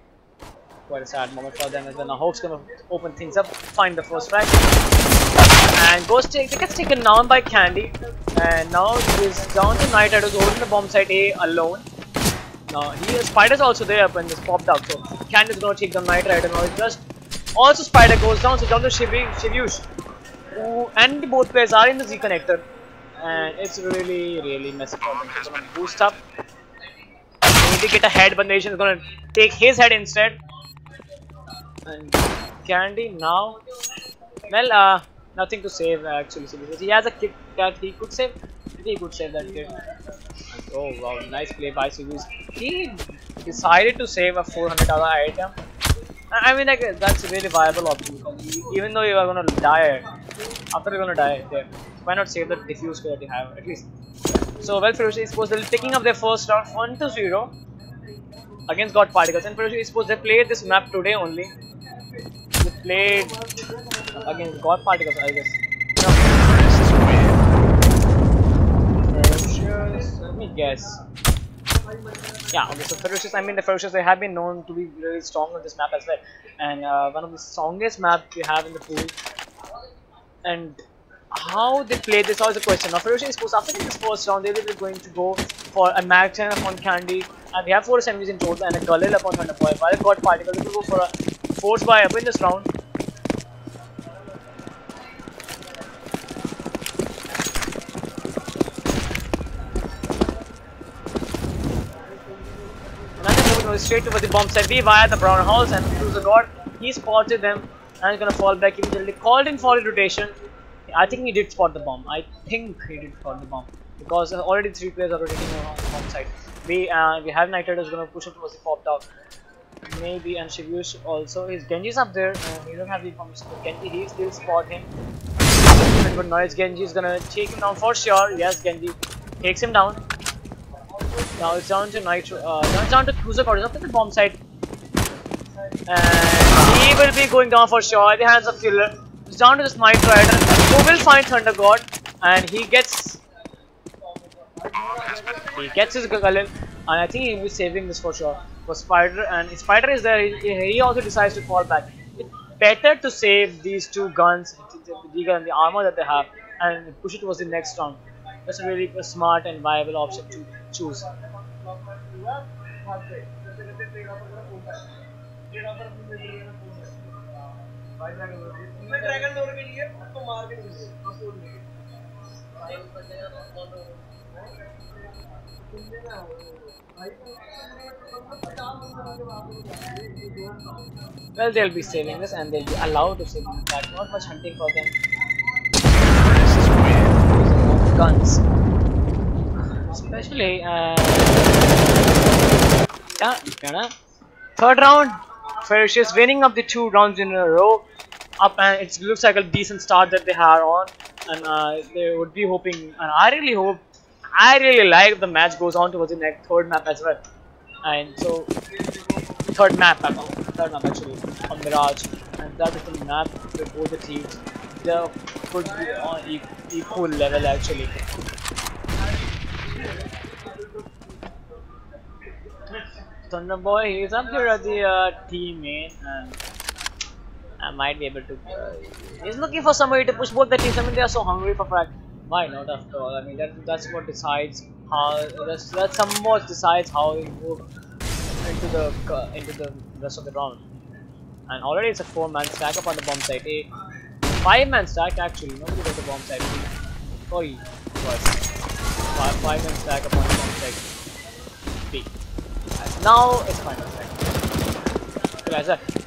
quite a sad moment for them as well. Now Hope's gonna open things up, find the first frag, and gets taken down by Candy. And now he's down to Knight Rider, who's holding the bomb site A alone. Now Spider's also there when this popped out, so Candy's gonna take the Knight Rider. Now it's just also Spider goes down, so down to Shivyush, and both players are in the Z connector, and it's really messy for them. He's gonna boost up. Maybe get a head, but Nation is gonna take his head instead. And Candy now, well, nothing to save actually. He has a kit that he could save. He could save that kit. Oh wow, nice play by Sirius. He decided to save a $400 item. I mean, like, that's a very viable option because even though you are gonna die, after you're gonna die there, why not save the diffuse that you have at least? So well, Ferocious Esports, they're picking up their first round 1-0 against God Particles. And Ferocious Esports, they played this map today only. They played against God Particles, I guess. No. Ferocious, let me guess. Yeah, okay, so Ferocious, I mean the Ferocious, they have been known to be really strong on this map as well. And one of the strongest maps we have in the pool. And how they play this is a question. Now Ferocious Esports, after this first round, they will be going to go for a Mag 10 upon Candy. And we have 4 enemies in total and a Galil upon Thunderboy. While God Particles, they will go for a Force Buy up in this round. Straight over the bomb site B via the brown house, and through the God, he spotted them and he's gonna fall back immediately. Called in for rotation. I think he did spot the bomb. I think he did spot the bomb because already 3 players are rotating on the bomb site. We have Knight Rider gonna push up towards the popped out. Maybe, and Shivyush also. His Genji's up there. We don't have the information, but Genji, he still spot him. But now it's Genji is gonna take him down for sure. Yes, Genji takes him down. Now it's down to down to Cruiser God, up at the bomb site. And he will be going down for sure. The hands of Killer. It's down to this Knight Rider, who will find Thunder God, and he gets his Galil, and I think he will be saving this for sure. For Spider, and if Spider is there, he also decides to fall back. It's better to save these 2 guns, the Deagle and the armor that they have, and push it towards the next round. That's a really smart and viable option to choose. Well, they'll be saving this and they'll be allowed to save this back. Not much hunting for them. Using more guns. Especially, yeah. Third round, Ferocious winning up the 2 rounds in a row. Up, and it looks like a decent start that they are on, and they would be hoping, and I really like the match goes on towards the next third map as well. And so third map actually on Mirage, and that is the map where both the teams they could be on equal level actually. Thunder Boy, he's up here at the team main, and I might be able to. He's looking for somebody to push both the teams. I mean, they are so hungry for frag. Why not? After all, I mean, that's what decides how. That somewhat decides how we move into the rest of the round. And already it's a 4-man stack up on the bomb site. A 5-man stack actually. Nobody got the bomb site. Sorry, was 5-man stack up on the bomb site. B. And now it's 5-man stack.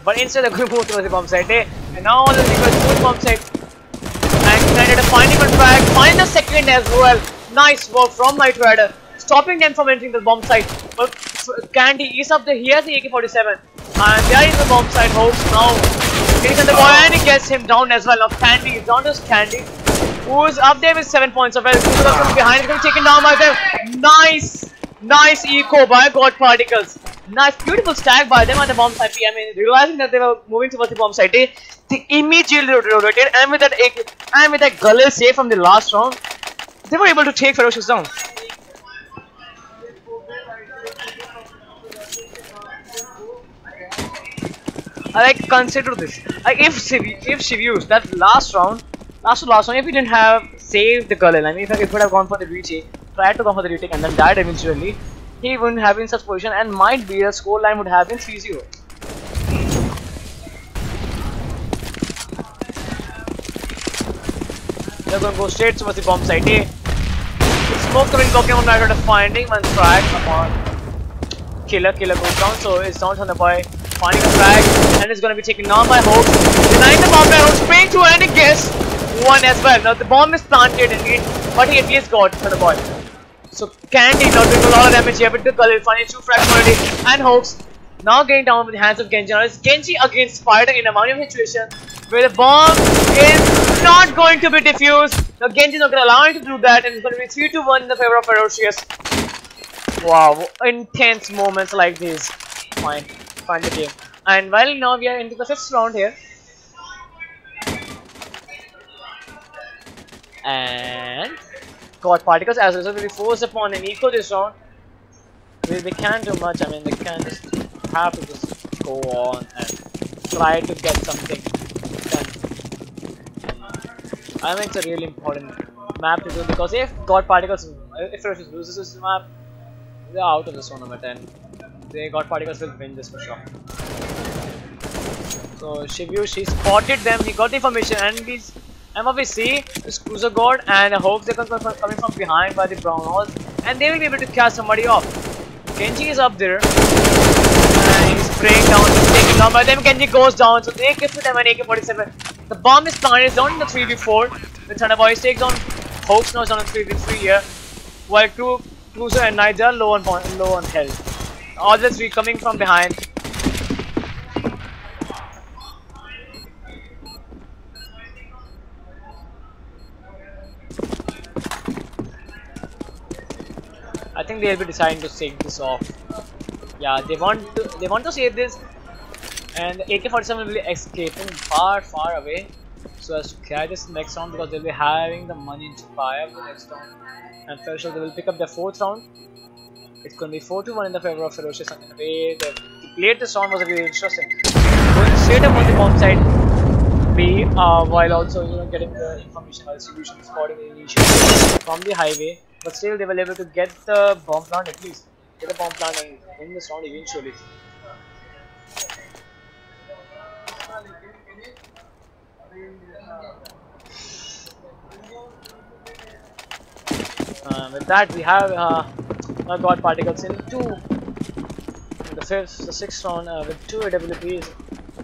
But instead they're going to move towards the bomb site. And now all the people move bomb site. And United are finding one frag, find the second as well. Nice work from Knight Rider, stopping them from entering the bomb site. But Candy is up there, he has the AK-47. And they are in the bomb site, Hopes now getting on the ball and he gets him down as well. Now Candy is down to Candy, who's up there with 7 points. Well, from behind is going to be taken down by them. Nice eco by God Particles. Nice, beautiful stack by them on the bomb site. I mean, realizing that they were moving towards the bomb site, they immediately rotated, and with that Gulley save from the last round, they were able to take Ferocious down. Consider this. If Shivyus that last round, if he didn't have saved the Gulley, I mean, if he would have gone for the retake, tried to go for the retake, and then died eventually, he wouldn't have been in such position, and might be the scoreline would have been 3-0. They're going to go straight towards the bomb site. Smoke coming, Pokemon Knight Rider finding one frag upon Killer goes down, so it's down on the boy finding a frag, and it's going to be taken down by Hope. Denying the bomb by Hope, spraying through, and he gets one as well. Now the bomb is planted indeed, but he at least got for the boy. So Candy now doing a lot of damage here, but the Gulley finding 2 frags already, and Hoax now getting down with the hands of Genji. Now it's Genji against Spider in a Mario situation where the bomb is not going to be defused. Now Genji is not going to allow him to do that, and it's going to be 3-1 in the favor of Ferocious. Wow, intense moments like these. Find the game. And while now we are into the 5th round here. And God Particles as a result will be forced upon an eco this round. They can't do much. I mean, they can't just have to just go on and try to get something done. I think it's a really important map to do, because if God Particles, if Ferocious loses this map, they're out of this tournament, and they God Particles will win this for sure. So Shivyush, he spotted them, he got the information, and he's MVC, this Cruiser God, and Hopes they're coming from behind by the brown walls, and they will be able to catch somebody off. Genji is up there, and he's spraying down, he's taken down by them. Genji goes down, so they get to them an AK-47. The bomb is planted, it's down in the 3v4. The Thunder Boys takes on Hopes, now it's on a 3v3 here, while Cruiser and Knight are low on health. All the 3 coming from behind. I think they'll be deciding to take this off. Yeah, they want to save this, and the AK-47 will be escaping far away, so as to carry this next round, because they'll be having the money to buy up the next round. And Ferocious, they will pick up the 4th round. It's going to be 4-1 in the favor of Ferocious, and the way they played this round was really interesting. Going straight up on the bomb side B, while also getting the information while distribution spotting the initiative from the highway. But still, they were able to get the bomb plant, at least get the bomb plant and win this round eventually. With that, we have God Particles in the sixth round with two AWPs.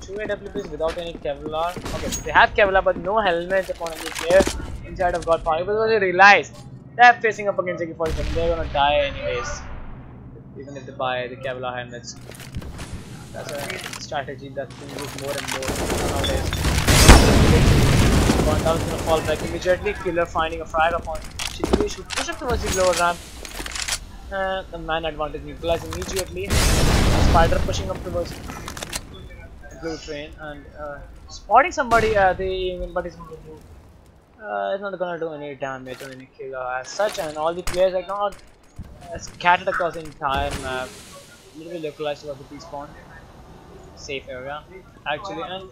Two AWPs without any Kevlar. Okay, they have Kevlar but no helmet upon any player inside of God Party. Because they realize they're facing up against AK-47. They're gonna die anyways. Even if they buy the Kevlar helmets. That's a strategy that's being used more and more nowadays. One down is gonna fall back immediately. Killer finding a frag upon Shikiri should push up towards the lower ramp. The man advantage neutralized immediately. Spider pushing up towards the blue train and spotting somebody at the aiming, but it's not gonna do any damage or any kill as such. And all the players are not scattered across the entire map. A little bit localized about the respawn. Safe area actually, and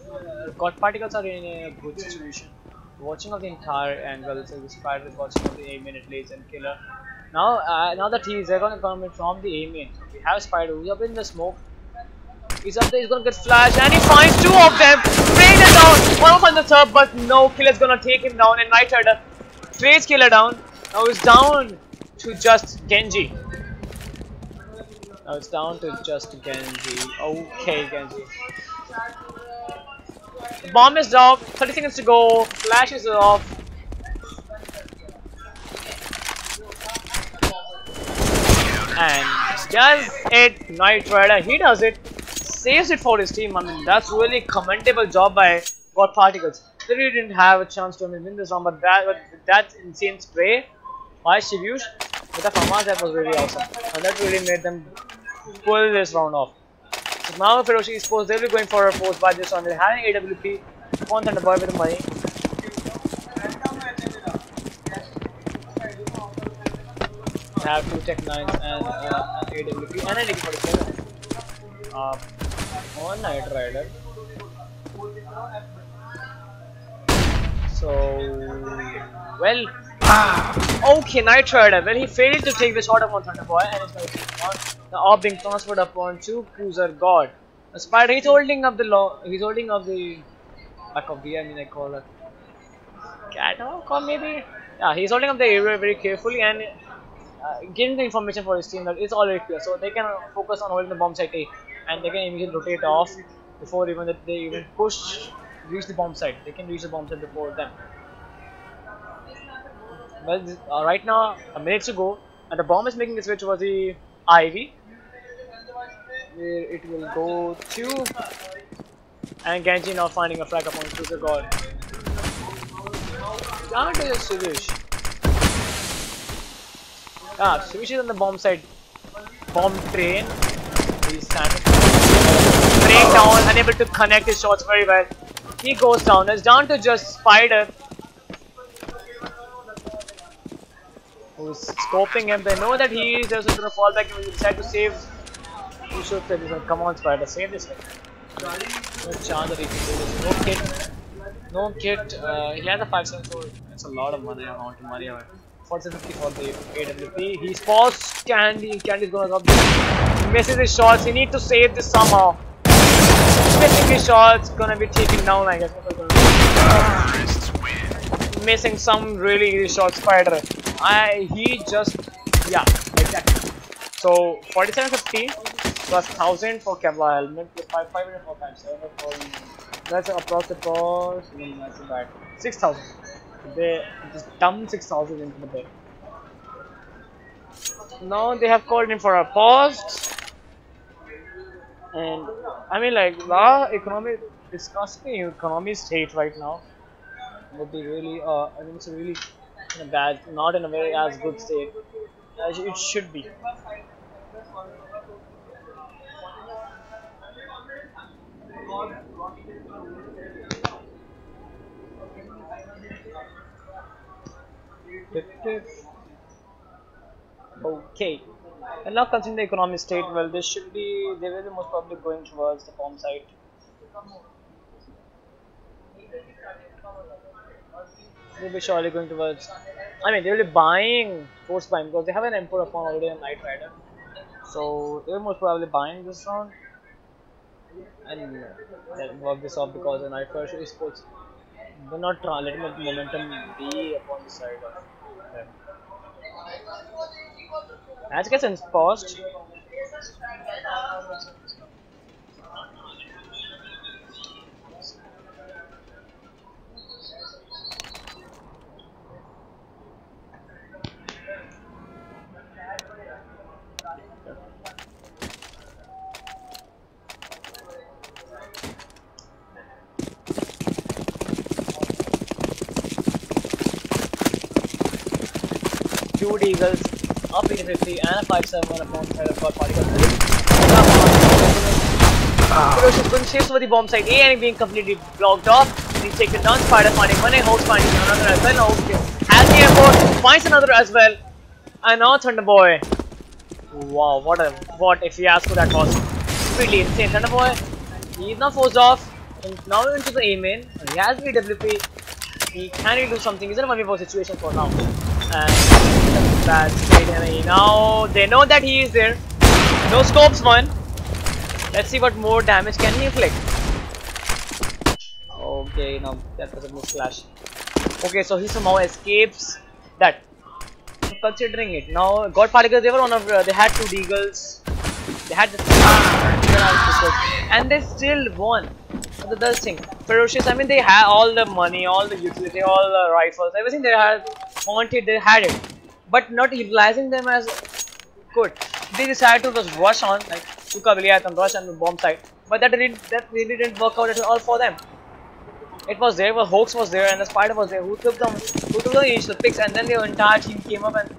God particles are in a good situation. Watching of the entire angle, so the spider is watching of the aim in it lays and killer. Now that they're gonna come in from the aim in. We have spider who's up in the smoke. He's up there, he's gonna get flashed, and he finds two of them. Bring them down. One on the top, but no, killer's gonna take him down, and Night Rider trades killer down. Now he's down to just Genji. Now it's down to just Genji. Okay, Genji. The bomb is down. 30 seconds to go. Flash is off. And does it, Knight Rider. He does it. Saves it for his team. I mean, that's really commendable job by God Particles. They really didn't have a chance to win this round, but that insane spray by Shivyush with the Famas, that was really awesome. And that really made them pull this round off. So now Feroci Esports, they'll be going for a post by this round. They're having AWP, one Thunderboy with the money. They have two Tech 9s and AWP and an AK-47. On Night Rider. So, well, okay, Night Rider. Well, he failed to take the shot upon Thunderboy, and it's going to take on the orb being transferred upon to Cruiser God. The Spider, he's holding up the back of the, I call it catwalk or maybe, yeah, he's holding up the area very carefully and getting the information for his team that it's already clear, so they can focus on holding the bomb site A, and they can immediately rotate off before even that they even reach the bomb site. They can reach the bomb site before them. Well, right now, a minute to go, and the bomb is making its way towards the Ivy, where it will go to, and Genji now finding a frag upon Cruiser God. Down to Shivyush. Shivyush is on the bomb side. Bomb train. He's standing. Breakdown, unable to connect his shots very well. He goes down. It's down to just Spider, who's scoping him. They know that he is also going to fall back and will decide to save. He should save this one. Come on, Spider, save this one. No chance that he can do this. No kit. No kit. He has a 5-7, so it's a lot of money. Amount of money. 4050 for the AWP. He spots Candy. Candy's gonna drop this. He misses his shots. He needs to save this somehow. Missing his shots. Gonna be taken down, I guess. Missing some really easy shots, Spider. He just, yeah, exactly. So 4750 plus 1000 for Kevlar helmet, with 500 for 500 for. That's approximate cost. That's about 6000. They just dumped 6000 into the bed. Now they have called in for a pause, and I mean, like, the economy, discussing economy state right now would be really, I mean, it's really in a bad, not in a very as good state as it should be. Okay, and now considering the economic state, well, they will be most probably going towards the bomb site. They'll be surely going towards, I mean, they will be buying, force buying, because they have an Emperor upon already a Knight Rider. So they will most probably buying this round and then work this off, because the Knight Rider Esports, they're not letting the momentum be upon the side of them. As gets paused, Two Eagles, a P50 and a 5-7 upon side of God Particles. Ferocious going shifts over the bomb site A and being completely blocked off. He's taken down, Spider finding one, a Hoax finding another as well. Hoax has the airport, finds another as well. And now Thunder Boy. Wow, what a fiasco that was. Completely insane. Thunder Boy, he's now forced off. And now into the A main. He has the AWP. He can really do something. He's in a 1v4 situation for now. And that's straight enemy. Now they know that he is there. No scopes one. Let's see what more damage can he inflict. Okay, now that was a misclash. Okay, so he somehow escapes that. So considering it now, God Particles, they were one of they had two Deagles. They had the and they still won. The best thing, Ferocious. I mean, they had all the money, all the utility, all the rifles, everything they had wanted. They had it, but not utilizing them as good. They decided to just rush on, like and rush on the bomb site. But that really didn't work out at all for them. It was there, Hoax was there, and the Spider was there, who took the initial picks, and then the entire team came up and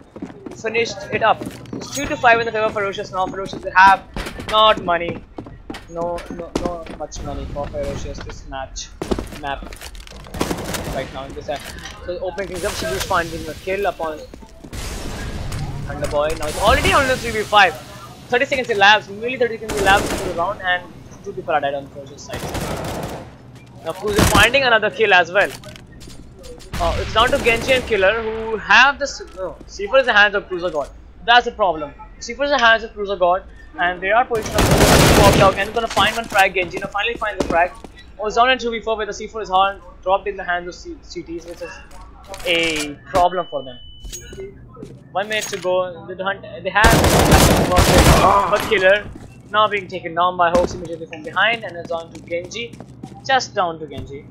finished it up. It's 3-5 in the favor of Ferocious now. Ferocious they have not money. No much money for Ferocious this map right now in this app. So opening things up, Shibu's finding a kill upon Thunder Boy. Now it's already on the 3v5. 30 seconds elapsed, nearly 30 seconds elapsed into the round, and 2 people are dead on Ferocious side. Now Cruiser finding another kill as well. It's down to Genji and Killer who have the C4 is the hands of Cruiser God. That's the problem. C4 is the hands of Cruiser God, and they are positioned up and gonna find one frag. Genji now finally finds the frag. It's down in 2v4 where the C4 is hard dropped in the hands of CTs, which is a problem for them. 1 minute to go. They have but Killer now being taken down by Hoax immediately from behind, and it's on to Genji. Just down to Genji.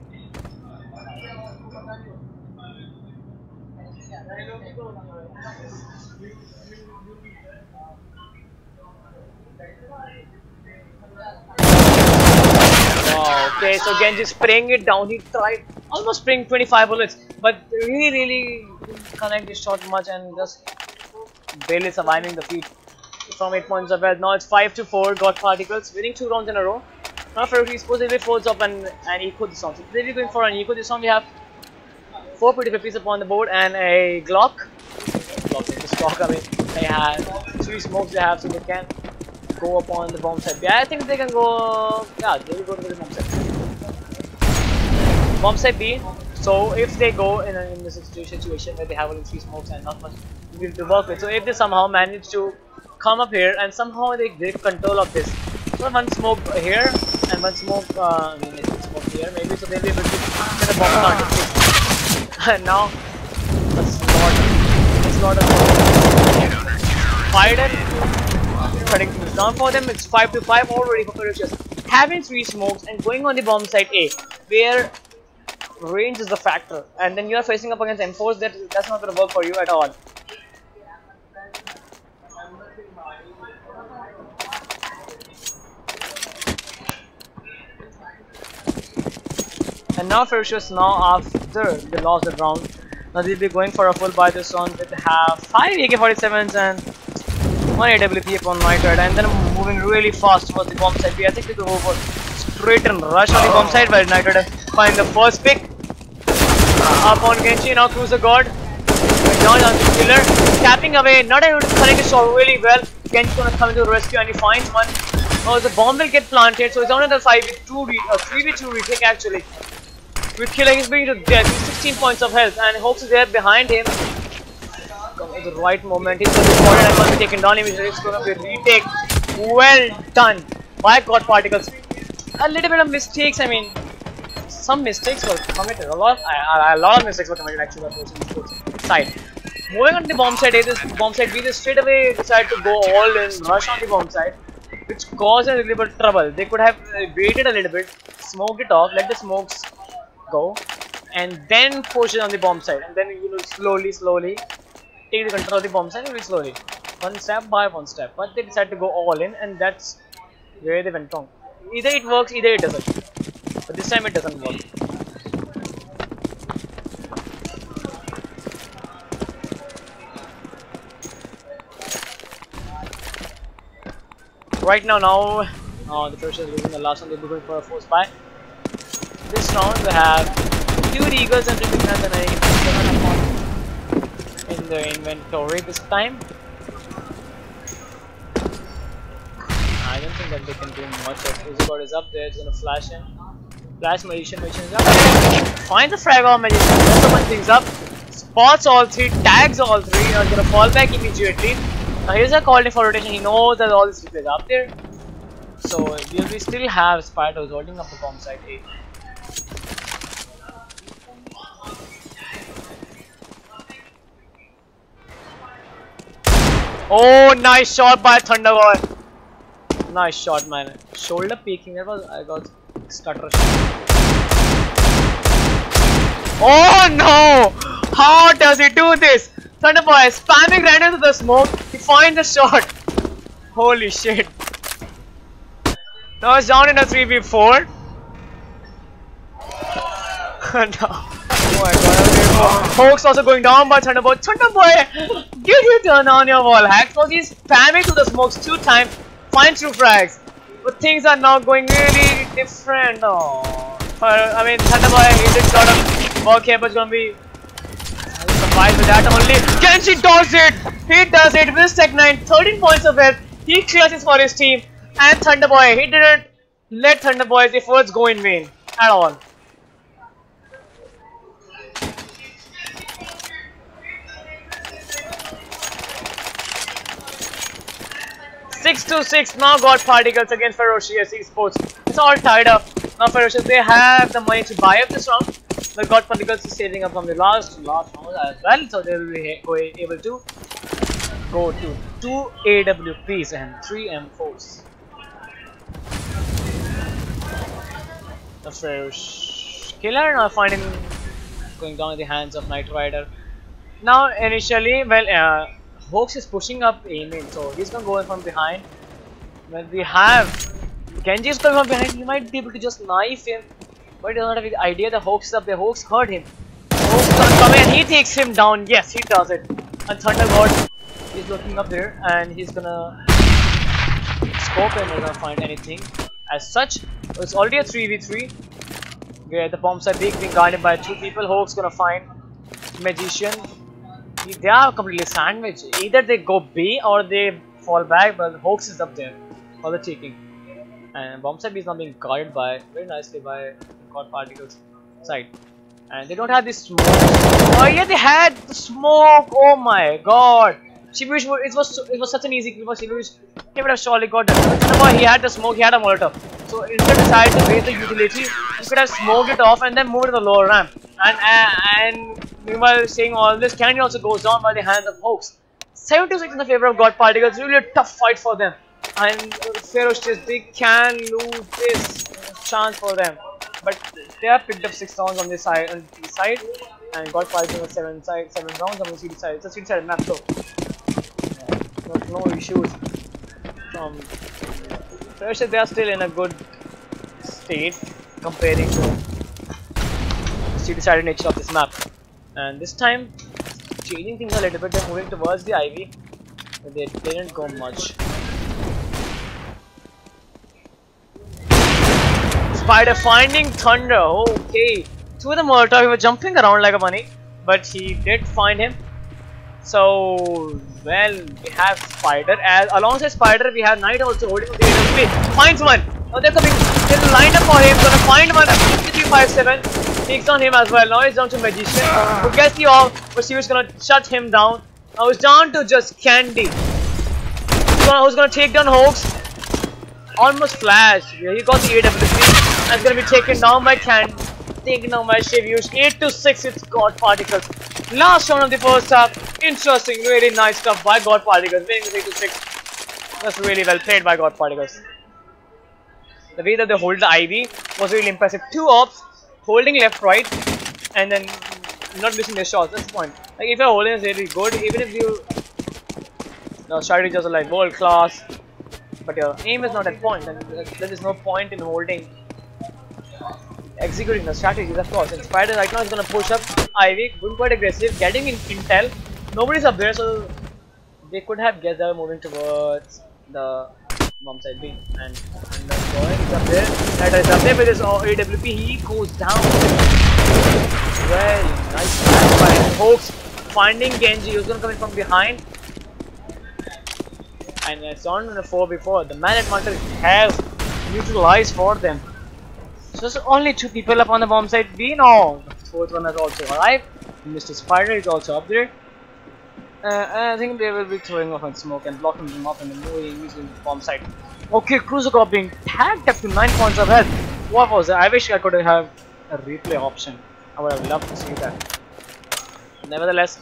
Okay, so Genji spraying it down. He tried almost spraying 25 bullets, but really didn't connect this shot much and just barely surviving the feat from 8 points of health. Now it's 5-4. God Particles winning 2 rounds in a row. Now Ferocious is supposed to folds up and eco this round. So they'll be going for an eco this round. We have 4 P50s upon the board and a Glock. I mean, they have 3 smokes they have, so they can go upon the bomb site. Yeah, I think they can go. Yeah, they will go to the bomb site. Bomb site B. So if they go in this situation where they have only 3 smokes and not much to work with, so if they somehow manage to come up here and somehow they get control of this, so 1 smoke here and 1 smoke, I mean, 1 smoke here maybe, so they'll be able to get a bomb started. And now it's not a fired. Cutting things down for them. It's 5-5 already for Ferocious. Having 3 smokes and going on the bomb site A, where range is the factor, and then you are facing up against M4s, that's not going to work for you at all. And now Ferocious, now after they lost the round, now they'll be going for a full buy this round. They have 5 AK-47s and 1 AWP upon Nitride, and then moving really fast towards the bomb site. I think they could go for straight and rush on the bomb site, where Nitride find the first pick upon Genji. Now Cruiser God down on the Killer, tapping away, not able to connect his shot really well. Genji's gonna come to the rescue and he finds one. Now the bomb will get planted, so it's down to the 3v2 retake actually. With Killer, he's being to death. He's 16 points of health, and Hoax is there behind him. At the right moment, he's going to be spotted and going to be taken down. It's going to be a retake. Well done by God Particles. A little bit of mistakes. I mean, some mistakes were committed. A lot of mistakes were committed actually on the Esports side. Moving on to the bomb side A, this bomb side B, they straight away decide to go all in, rush on the bomb side, which caused a little bit of trouble. They could have waited a little bit, smoked it off, let the smokes go, and then push it on the bomb side, and then you will slowly take the control of the bomb side very slowly, one step by one step. But they decided to go all in, and that's where they went wrong. Either it works, either it doesn't. But this time it doesn't work. Right now, the Ferocious is losing the last one. They'll be going for a force buy. This round we have 2 Eagles and 3 Bigners and in the inventory this time. I don't think that they can do much. Uzi is up there, it's gonna flash in. Flash Magician is up. Finds the frag on Magician, that's the one things up. Spots all 3, tags all 3, are gonna fall back immediately. Now here's a calling for rotation, he knows that all these replays are up there. So we still have Spider who's holding up the bomb side A. Oh, nice shot by Thunderboy. Nice shot, man. Shoulder peeking. That was, I got stutter. Oh no! How does he do this? Thunderboy is spamming right into the smoke. He finds the shot. Holy shit. Now it's down in a 3v4. No. Oh my god. Hoax also going down by Thunderboy. Thunderboy, did you turn on your wall hack? Because he's spamming to the smokes 2 times. Finds 2 frags. But things are now going really different. Oh. I mean, Thunderboy, he did sort of work here, but it's gonna be surprised with that only. Genji does it! He does it with Tech 9, 13 points of health. He clutches for his team. And Thunderboy, he didn't let Thunderboy's efforts go in vain at all. Six to 6 now got particles against Ferocious Esports. It's all tied up. Now Ferocious, they have the money to buy up this round. But God Particles is saving up from the last round as well, so they will be able to go to 2 AWPs and 3 M4s. The Ferocious Killer now finding going down in the hands of Knight Rider. Now initially, well, Hoax is pushing up aiming, so he's gonna go in from behind. When we have Genji is coming from behind, he might be able to just knife him. But he does not have the idea that Hoax is up there. Hoax heard him. Hoax is gonna come in and he takes him down. Yes, he does it. And Thunder God is looking up there and he's gonna scope and he's gonna find anything. As such, it's already a 3v3 where the bombs are being guarded by 2 people. Hoax gonna find Magician. They are completely sandwiched. Either they go B or they fall back, but Hoax is up there for the taking. And bomb side B is now being guarded by very nicely by God Particles side. And they don't have this smoke. Oh yeah, they had the smoke. Oh my god. Shibuish, it was such an easy kill for Shibuish. He would have surely got that. He had the smoke, he had a Molotov. So instead decided to waste the utility, he could have smoked it off and then moved to the lower ramp. And meanwhile saying all this, Candy also goes down by the hands of Hoax. 7-6 in the favor of God Particles, really a tough fight for them. And Ferocious, they can lose this chance for them. But they have picked up 6 rounds on this side, and God Particles with 7 rounds on the CD side. It's a CD side map, so no issues from Ferocious. They are still in a good state comparing to CD side nature of this map. And this time, changing things a little bit, they're moving towards the Ivy, but they didn't go much. Spider finding Thunder. Okay, through the Molotov, he was jumping around like a bunny, but he did find him. So, well, we have Spider. As alongside Spider, we have Knight also holding the AWP. Finds one. Now they're coming. They're lined up for him. Gonna find one. 5357. Takes on him as well. Now it's down to Magician, who gets the off, but she was gonna shut him down. Now it's down to just Candy, who's gonna take down Hoax. Almost flashed. Yeah, he got the AWP and it's gonna be taken down by Candy. Taken down by Shibuish. 8-6. It's God Particles. Last round of the first half. Interesting, really nice stuff by God Particles. Winning 3 to 6. That's really well played by God Particles. The way that they hold the IV was really impressive. 2 ops, holding left, right, and then not missing their shots. That's the point. Like if your holding is really good, even if you strategies are like world class, but your aim is not at point, and there is no point in holding. Executing the strategies, of course. And Spider right now is gonna push up Ivy, going quite aggressive, getting in intel. Nobody's up there, so they could have guessed they were moving towards the bomb side B. And the boy is up there. That is up there with his AWP. He goes down. Well, nice catch by Hoax, finding Genji, who's gonna come in from behind. And it's on the 4v4. The man advantage has neutralized for them. So there's only 2 people up on the bomb side B. No, the 4th one has also arrived. Mr. Spider is also up there. I think they will be throwing off on smoke and blocking them up and moving using the bomb side. Okay, Cruiser being tagged up to 9 points of health. What was that? I wish I could have a replay option. I would have loved to see that. Nevertheless,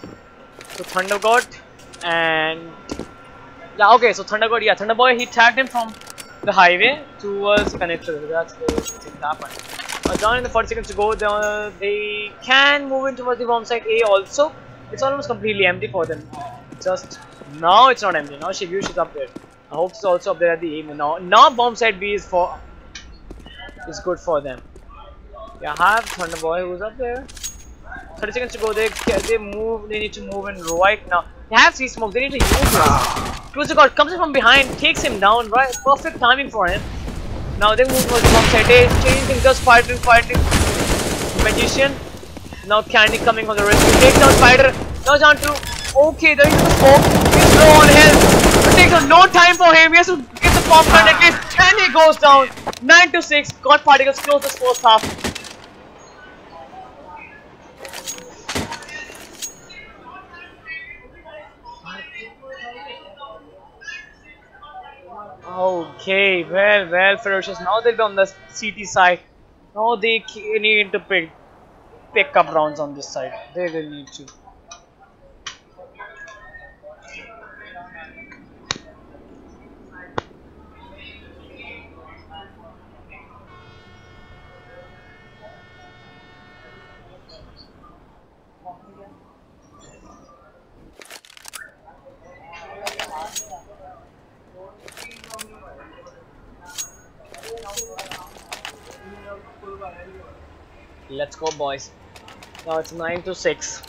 to Thunder God and yeah, okay, so Thunder God, yeah, Thunder Boy, he tagged him from the highway towards connector. That's the thing that happened. Down in the 40 seconds to go, they can move in towards the bomb site A also. It's almost completely empty for them. Just now it's not empty. Now Shibu is up there. I hope it's also up there at the A. Now bomb site B is good for them. Yeah, I have Thunder Boy who's up there. 30 seconds to go. They need to move in right now. They have C smoke. They need to use it. Cruiser God comes in from behind, takes him down. Right, perfect timing for him. Now they move towards the bomb site A. Changing, just fighting. Magician. Now Candy coming from the rescue. Takes down Spider. Now down to okay. There is the smoke. He's low on health. It takes no time for him. He has to get the bomb plant at least, and he goes down. 9 to 6. God Particles close this first half. Okay, well, Ferocious. Now they'll be on the CT side. Now they need to pick up rounds on this side. They will need to. Let's go, boys. Now it's 9 to 6.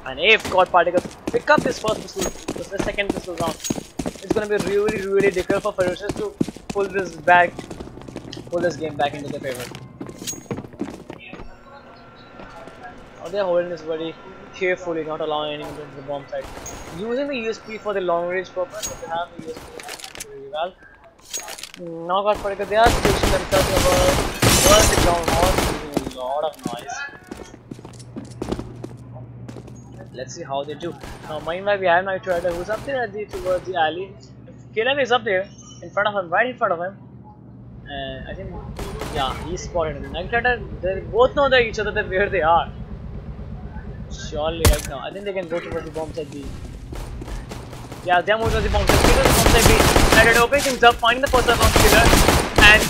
And if God Particles pick up this first pistol, the second pistol round, it's gonna be really difficult for Ferocious to pull this game back into their favor. Now they're holding this very carefully, not allowing anyone into the bomb site. Using the USP for the long range purpose, if they have the USP really well. Now God Particles, they are switching themselves over. The ground was making a lot of noise. Let's see how they do. Now, meanwhile, we have Knight Rider who's up there towards the alley. Kalen is up there, in front of him, right in front of him. And I think, yeah, he's spotted. Knight Rider, they both know each other where they are. Surely, right now. I think they can go towards the bomb site B. Yeah, they're moving towards the bomb site B. Knight Rider opening things up, finding the first bomb killer. And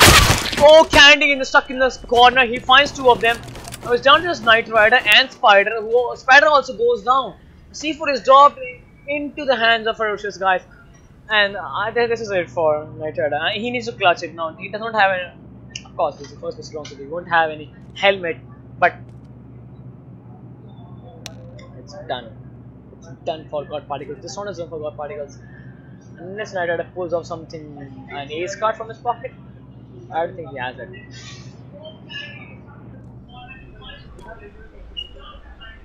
oh, Candy stuck in the corner. He finds 2 of them. Now it's down to this Knight Rider and Spider. Spider also goes down. C4 is dropped into the hands of Ferocious, guys. And I think this is it for Knight Rider. He needs to clutch it now. He does not have any. Of course, this is the first pistol round, so he won't have any helmet. But it's done. It's done for God Particles. This one is done for God Particles. Unless Knight Rider pulls off something, an ace card from his pocket. I don't think he has it.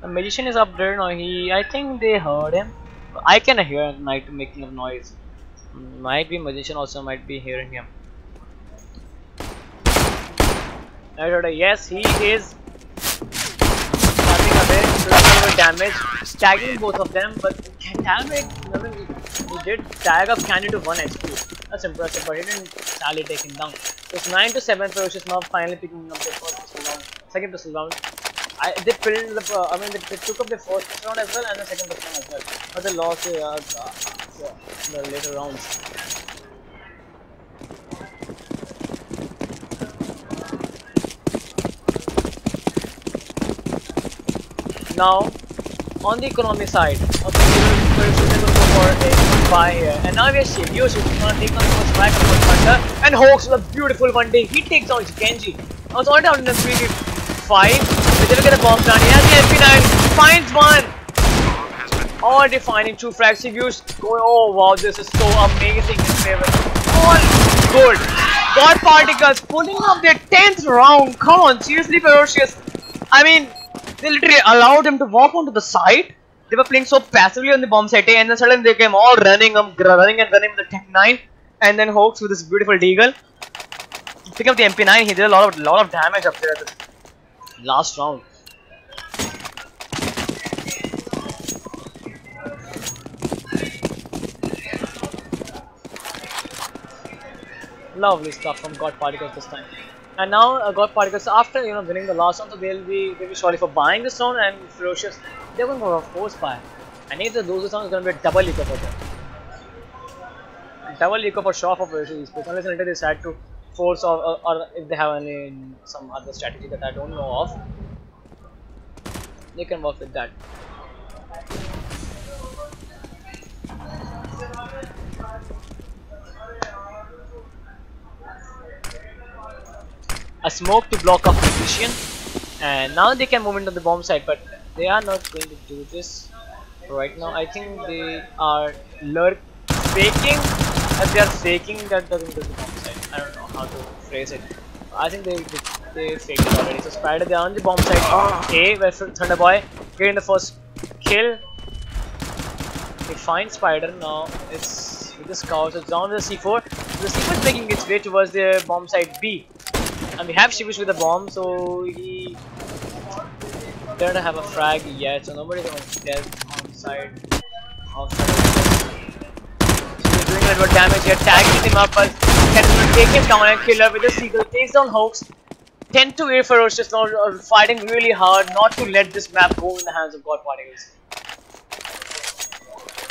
The Magician is up there now. I think they heard him. I can hear Knight making a noise. Might be Magician also might be hearing him. Yes, he is having a very damage, tagging both of them. But damn it, he did tag up Candy to 1 HP. That's impressive, but he didn't sadly take him down. It's 9 to 7. Ferocious now finally picking up the first pistol round, second pistol round. They filled the. They took up the first round as well and the second round as well, but they lost in the later rounds. Now, on the economy side, okay, we're going to go for a buy here, and now we are Shivyos who's going to take on the first strike of Thunder, and Hawks with a beautiful one day. He takes down Genji. Now it's all down in the 3v5. They look at the bomb plant. He has the MP9, finds one. Already finding 2 frags. Shivyos going. Oh wow, this is so amazing in favor. All good. God Particles pulling up their 10th round. Come on, seriously, Ferocious. I mean, they literally allowed him to walk onto the side. They were playing so passively on the bomb site, and then suddenly they came all running and running with the Tech 9, and then Hawks with this beautiful deagle. Pick up the MP9. He did a lot of damage up there at the last round. Lovely stuff from God Particles this time. And now God Particles, after winning the last round, so they'll be sorry for buying this round, and Ferocious, they're going for a force buy. And if they lose this round, it's going to be a double eco for them. Double eco for sure for Ferocious Esports, unless they decide to force or if they have some other strategy that I don't know of, they can work with that. A smoke to block off the vision, and now they can move into the bomb site, but they are not going to do this right now. I think they are faking. If they are faking, that doesn't go to the bomb site. I don't know how to phrase it. I think they faked it already. So Spider, they are on the bomb site. A where Thunderboy getting the first kill. They find Spider now. It's with the scout. So it's down to the C4. The C4 is making its way towards the bomb site B. And we have Shivish with a bomb, so he doesn't have a frag yet, so nobody's going to dead on side. So he's doing a little bit of damage here, tagging him up, but can take him down and kill her with a seagull. Takes down Hawks. 10-8 Ferocious now, fighting really hard not to let this map go in the hands of God Particles.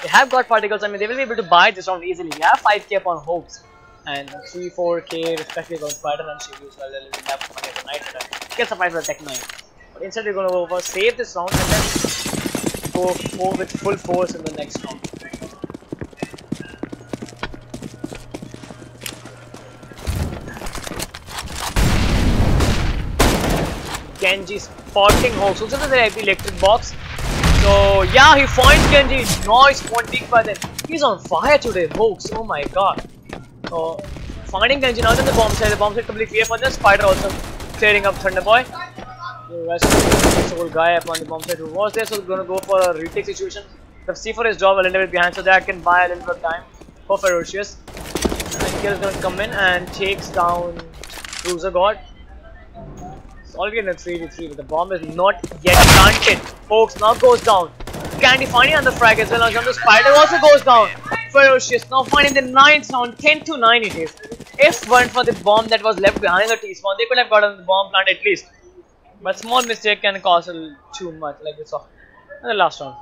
They have God Particles, I mean, they will be able to buy this round easily. We have 5k upon Hawks. And 3-4k respectively on Spider and Shivyos, well, they'll have money for Night Rider. Get surprised for Tech 9. But instead, we're going to go over, save this round, and then go with full force in the next round. Genji spotting Hawks. Looks at the electric box. So, yeah, he finds Genji. Nice one peek by them. He's on fire today, Hawks. Oh my god. Finding Genji now in the bomb site completely clear for the Spider also clearing up Thunderboy. The rest of this old guy up on the bomb site who was there, so we're gonna go for a retake situation. The C4 is job a little bit behind, so that can buy a little bit of time for Ferocious. And Kill is gonna come in and takes down Cruiser God. It's already in a 3v3, but the bomb is not yet planted. Hawks now goes down. Candy finding on the frag as well. Now the Spider also goes down. Ferocious now finding the 9th round. 10-9 it is. If weren't for the bomb that was left behind the T-spawn, they could have gotten the bomb plant at least. But small mistake can cost too much, like we saw in the last round.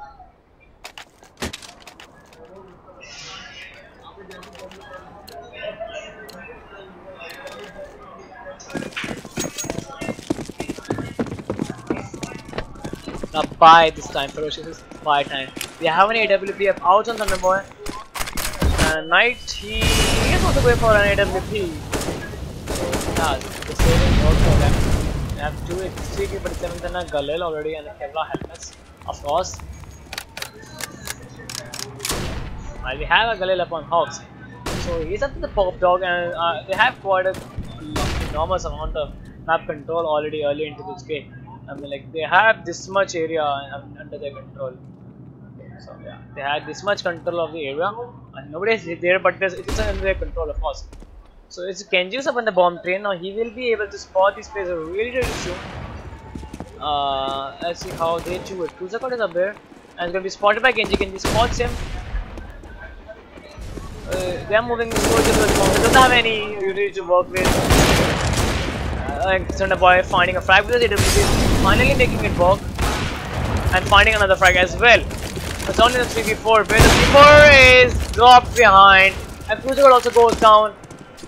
Now buy this time, Ferocious is buy time. We have an AWP up out on Thunderboy. And Knight, he is also going for an AWP. Yeah, the saving works for them. We have 2 3K47 and a Galil already and a Kevlar helmets, of course. While we have a Galil upon Hawks. So he's up to the Pop Dog, and they have quite an enormous amount of map control already early into this game. I mean, like, they have this much area under their control. So yeah, they had this much control of the area, and nobody is there, but it's under their control, of course. So it's Genji's up on the bomb train. Now he will be able to spot this place really soon. Let's see how they do it. Cruiser God is up there, and it's going to be spotted by Genji. Genji spots him. They are moving towards the bomb. They don't have any units to work with. Thunder Boy finding a frag with the AWP, finally making it work, and finding another frag as well. It's only the 3v4 where the 3v4 is dropped behind, and Cruiser also goes down.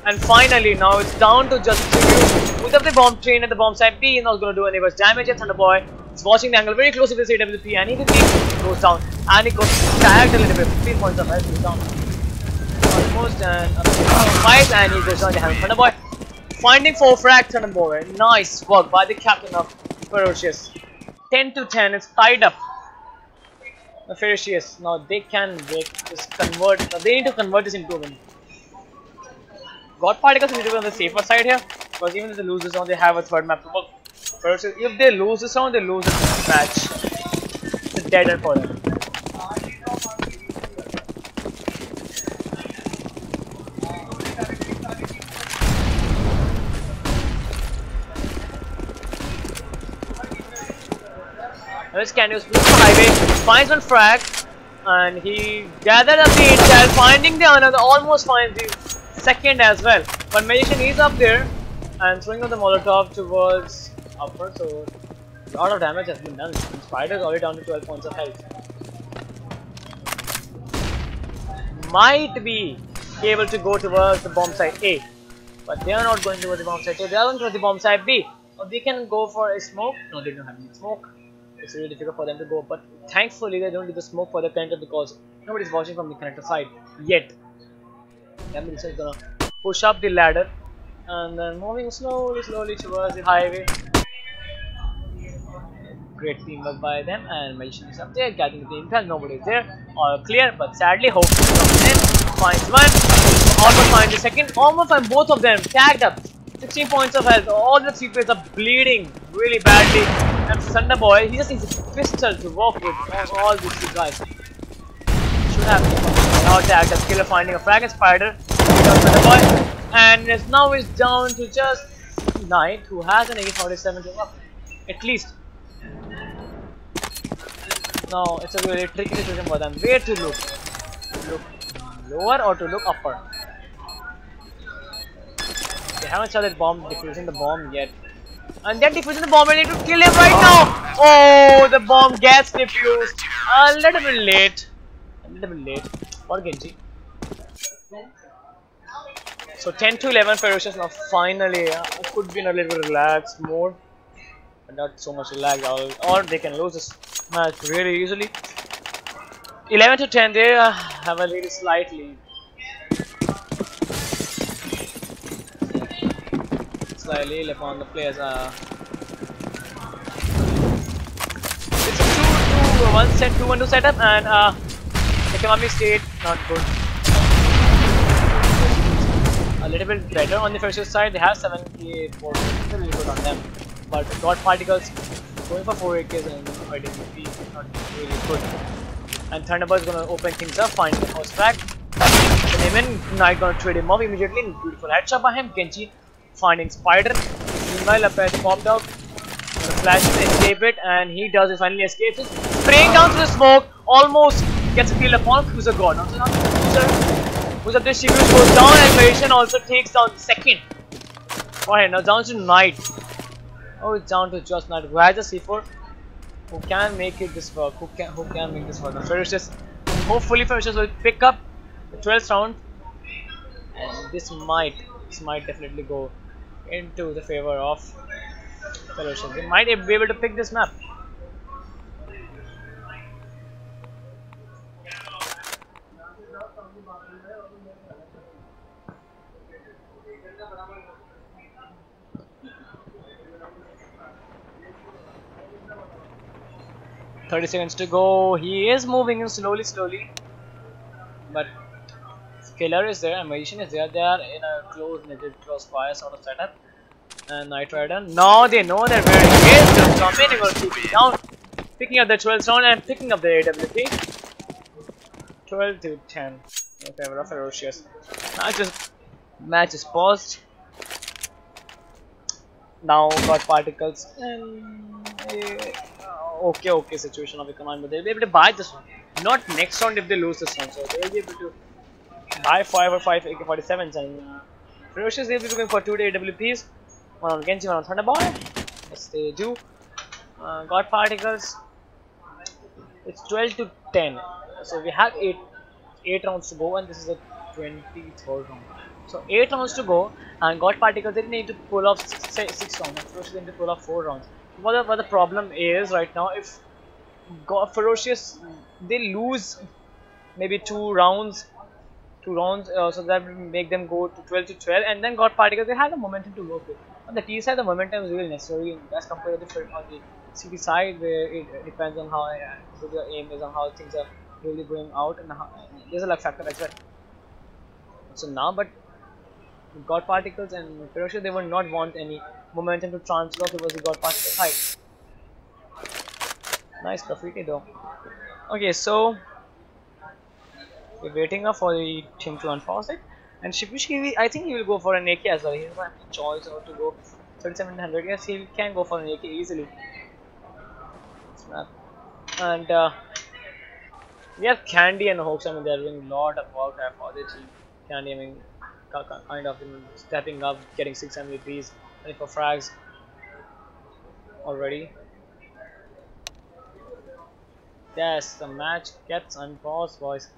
And finally, now it's down to just 3v. With the bomb train at the bomb side B, is not going to do any much damage. Thunder Boy is watching the angle very close to this AWP, and he goes down, and he goes tagged a little bit. 15 points of health, he's down almost, and fight, and he goes down to Thunder Boy. Finding 4 frag, Thunder Boy. Nice work by the captain of Ferocious. 10 to 10, it's tied up. The Ferocious, now they can just convert. They need to convert this into a win. God Particles need to be on the safer side here, because even if they lose this round, they have a third map to work. Ferocious, if they lose this round, they lose this match. It's a dead end for them. This Candice moves the highway, finds one frag, and he gathered up the intel, finding the another, almost finds the second as well. But Magician is up there and throwing out the Molotov towards upper, so a lot of damage has been done. And Spider is already down to 12 points of health. Might be able to go towards the bomb site A, but they are not going towards the bomb site A, they are going towards the bomb site B. Or they can go for a smoke. No, they don't have any smoke. It's really difficult for them to go, but thankfully they don't do the smoke for the connector because nobody's watching from the connector side yet. Camille is gonna push up the ladder and then moving slowly towards the highway. Great teamwork by them, and Magician is up there getting the intel. Nobody's there. All clear, but sadly Hope comes in, finds one, almost finds the second, almost finds both of them tagged up. 16 points of health. All the 3 players are bleeding really badly. And Thunder Boy, he just needs a pistol to work with all these 2 guys. Should have now tagged as killer, finding a frag and Spider. Thunder Boy, and now is down to just Knight, who has an AK-47 to up at least. Now it's a really tricky situation for them. Where to look? Look lower or to look upper? They haven't started defusing the bomb yet. And they're defusing the bomb and they need to kill him right now! Oh, the bomb gets defused. A little bit late. For Genji. So 10 to 11 Ferocious now finally. Could be in a little bit relaxed mode. But not so much relaxed, or they can lose this match really easily. 11 to 10, they have a really slight lead. Slightly left on the players. It's a 2-1 setup, and economic state not good. A little bit better on the Ferocious side. They have 7k, 4 really good on them. But God Particles going for 4 AKs and fighting with not really good. And Thunderbird is gonna open things up, finding the first frag. Knight gonna trade him off immediately. Beautiful headshot by him. Genji finding Spider. Meanwhile, up at popped out. Gonna flash to escape it, and he does it, finally escapes it. Spraying down through the smoke, almost gets a kill upon Cruiser God. Now Cruiser, who's up there, Shibush goes down, and Magician also takes down the second. Alright, now down to Knight. Oh, it's down to just Knight, who has a C4. Who can make it this work? Who can make this work? The Ferocious. Hopefully Ferocious will pick up the 12th round, and this might definitely go into the favor of Ferocious. They might be able to pick this map. "30 seconds to go." He is moving in slowly, but Killer is there and Magician is there. They are in a close knitted crossfire sort of setup. And Knight Rider, now they know that where he is. Just come in and go keep it down, picking up the 12th round and picking up the AWP. 12 to 10 in favor of Ferocious. Match is paused. Now got Particles and okay situation of the command, but they'll be able to buy this one. Not next round if they lose this one, so they'll be able to buy 5 or 5 AK-47s, and Ferocious they'll be looking for 2 AWPs. One on Genji, one on Thunderbolt. Yes, they do. Got particles. It's 12 to 10. So we have 8 rounds to go, and this is the 23rd round. So 8 rounds to go, and got particles. They need to pull off 6 rounds. Ferocious they need to pull off 4 rounds. What the problem is right now, if got Ferocious, they lose maybe 2 rounds, so that will make them go to 12 to 12, and then got particles. They have the momentum to work with. On the T side, the momentum is really necessary as compared to on the CT side, where it depends on how good your aim is and how things are really going out, and there's a luck factor as well. So now, but got particles and Ferocious, they would not want any momentum to transfer towards the got particle side. Nice graffiti though. Okay, so we're waiting up for the team to unpause it, and Shibushi, I think he will go for an AK as well. He doesn't have any choice or to go 3700. Yes, he can go for an AK easily. And we have Candy and Hawks. I mean, they're doing a lot of work for the team. Candy, I mean, kind of stepping up, getting 6 MVPs, 24 frags already. Yes, the match gets unpaused, boys.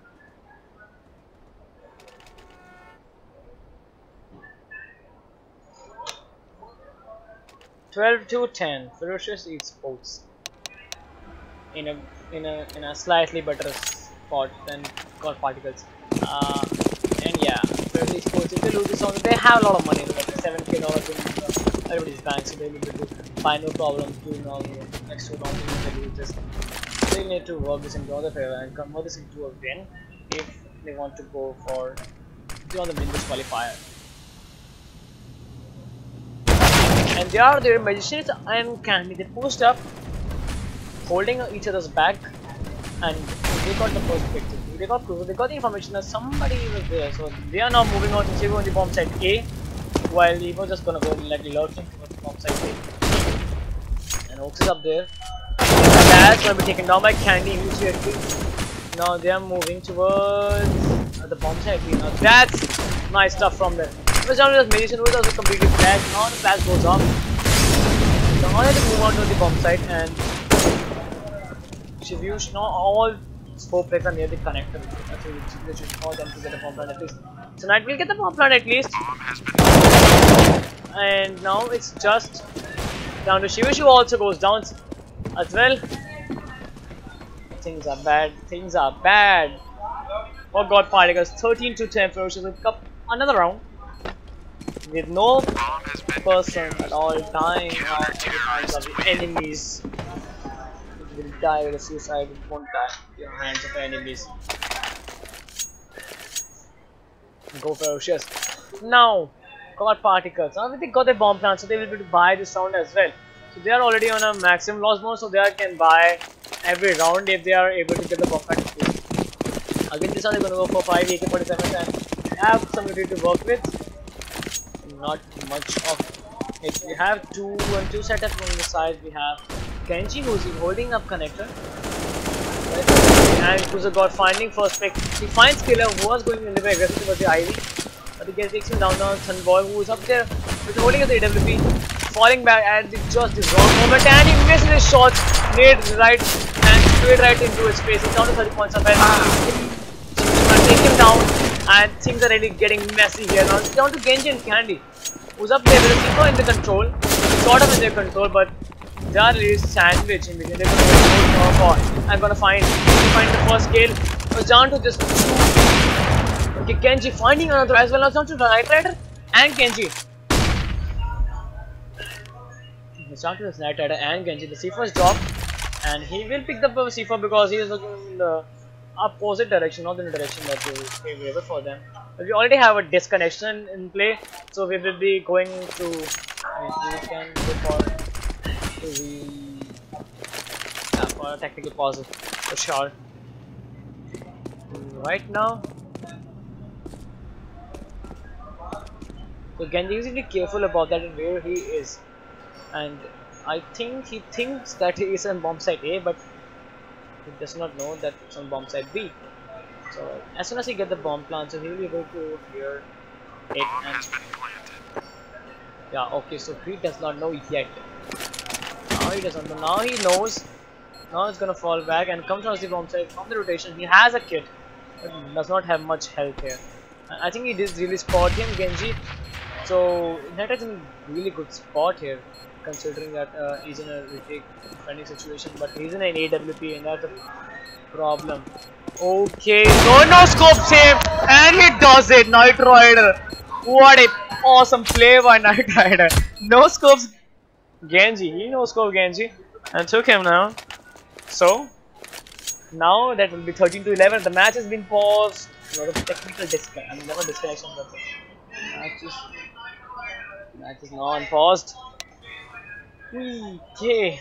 $12 to 10. Ferocious Esports in a slightly better spot than got particles. And yeah, Ferocious Esports, if they lose this round, they have a lot of money, like $7K in everybody's bank, so they'll be able to find no problem doing all the next 2 rounds if they lose this. They need to work this into other favor and convert this into a win if they want to go for if they want to win this qualifier. And they are their magicians and Candy. They pushed up, holding each other's back, and they got the first victory. They got the information that somebody was there, so they are now moving on to Shivu on the bomb site A, while Evo just gonna go like lurching towards the bomb site A. And Oaks is up there. That's gonna be taken down by Candy immediately. Now they are moving towards the bomb site B. Now that's nice stuff from there. It was down to this magician who was also completely flashed. Now the flash goes off. So now they have to move on to the bomb site, and Shivu, now all 4 players are near the connector. They should call them to get a bomb plant at least. So Knight will get the bomb plant at least. And now it's just down to Shivu. Shivu also goes down as well. Things are bad. Things are bad. For God Particles, 13 to 10. Ferocious will pick up another round with no person at all dying out at the hands of the enemies. It will die with a suicide. It won't die in the hands of enemies. Go Ferocious. Now, got Particles. Now they got their bomb plant, so they will be able to buy this round as well. So they are already on a maximum loss mode, so they can buy every round if they are able to get the bomb plant. Again, this one they're going to go for 5 AK-47s and have somebody to work with. Not much of it. We have 2 and 2 setup from the side. We have Kenji who's holding up connector, right? And who's a god finding first pick. He finds Killer who was going a little bit aggressive towards the Ivy, but he takes him down. Now Sunboy who is up there with holding up the AWP, falling back at just the wrong moment, and he misses his shots, made right and straight right into his face. He's down to 30 points of health. Take him down, and things are really getting messy here. Now it's down to Genji and Candy, who's up there with a Seeker in the control, sort of in their control, but they are really sandwiched in between. They're going to get more I'm going to find the first kill. It's down to just 2. Okay, Genji finding another as well. Now it's down to Knight Rider and Genji. It's down to this Knight Rider and Genji. The C4's drop, and he will pick the C4 because he is looking in the opposite direction, not in the direction that is favorable for them. But we already have a disconnection in play, so we will be going to. We can go for a technical pause for sure. Right now, so Genji is really careful about that and where he is, and I think he thinks that he is on bomb site A, but he does not know that it's on bomb site B. So as soon as he gets the bomb plant, so he will be able to hear it. Yeah, okay, so he does not know yet. Now he doesn't know. Now he knows. Now it's gonna fall back and comes from the bomb side from the rotation. He has a kit, but does not have much health here. I think he did really spot him, Genji. So that is a really good spot here, considering that he's in a retake defending situation, but he's in an AWP and that's a problem. Okay, no scope save, and he does it. Knight Rider, what a awesome play by Knight Rider. No scopes, Genji. He no scope Genji, and took him now. So now that will be 13 to 11. The match has been paused. A lot of technical disconnection. I mean, never disconnection, but match is now unpaused. Okay.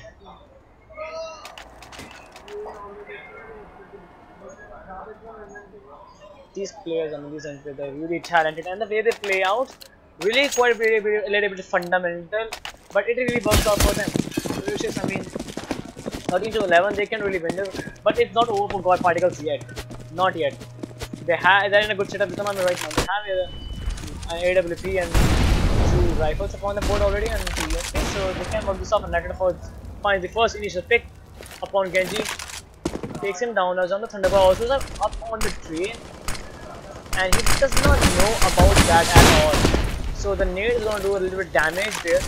These players, I mean, these entities, they're really talented, and the way they play out, really quite a little bit fundamental, but it really works out for them. I mean, 13 to 11, they can really win this, but it's not over for God Particles yet. Not yet. They're in a good setup. Right now. They have an AWP and 2 rifles upon the board already, and so they can work this off. And Nagata finds the first initial pick upon Genji. Takes him down. Now, on the Thunderbird also is up on the train, and he does not know about that at all. So the nade is going to do a little bit damage there.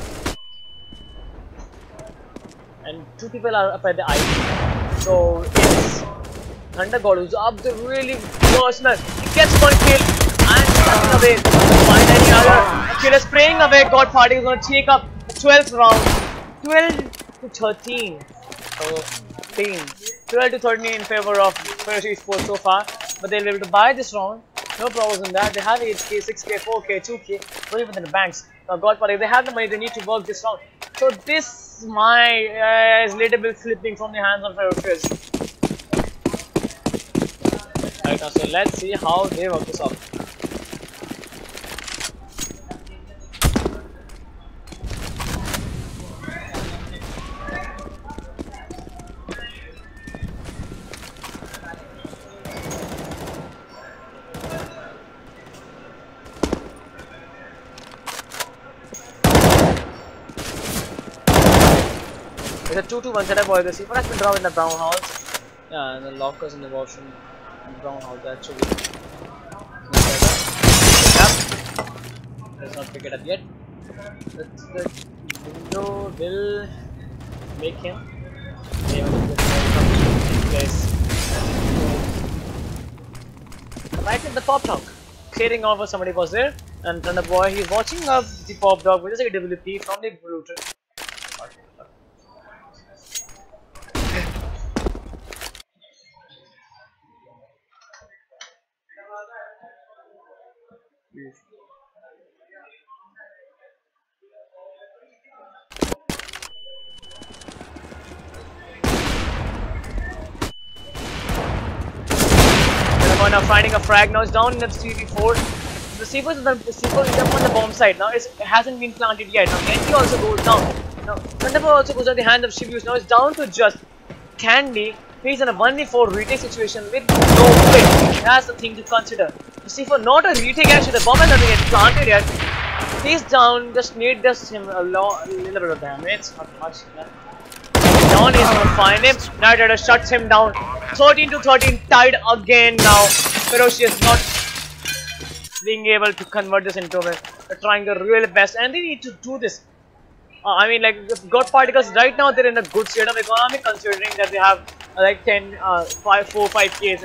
And 2 people are up at the IP. So it's Thunder God who's up the really personal. He gets 1 kill and running away. Doesn't find any other. Kill is spraying away. God Party is going to take up the 12th round. 12 to 13. So 12 to 13 in favor of Esports so far. But they'll be able to buy this round. No problems in that. They have 8k, 6k, 4k, 2k. Going within the banks. Now God Party, they have the money. They need to work this round. So this is a little bit slipping from the hands of Ferocious. Right now, so let's see how they work this out. It's a 2-2-1 setup for the C4 has been dropped in the brown house. Yeah, and the lockers in the washroom and brown house actually. Let's not pick it up yet. The window will make him place. Right in the pop dog. Clearing over somebody was there, and Thunder Boy, he's watching up the pop dog with a WP from the router. Now finding a frag. Now it's down in the CP4. The C4 is up on the bomb side. Now it hasn't been planted yet. Now Genji also goes down. Now Thunderbird also goes at the hand of Shibuya. Now it's down to just Candy. He's in a 1v4 retake situation with no pick. That's the thing to consider. The C4 not a retake actually. The bomb has not been planted yet. He's down. Just nade does him a little bit of damage. Not much. Down is going to find him. Knight Rider shuts him down. 13 to 13, tied again now. Ferocious not being able to convert this into a. They're trying their real best, and they need to do this. I mean, like, God Particles right now they're in a good state of economy, considering that they have like 5Ks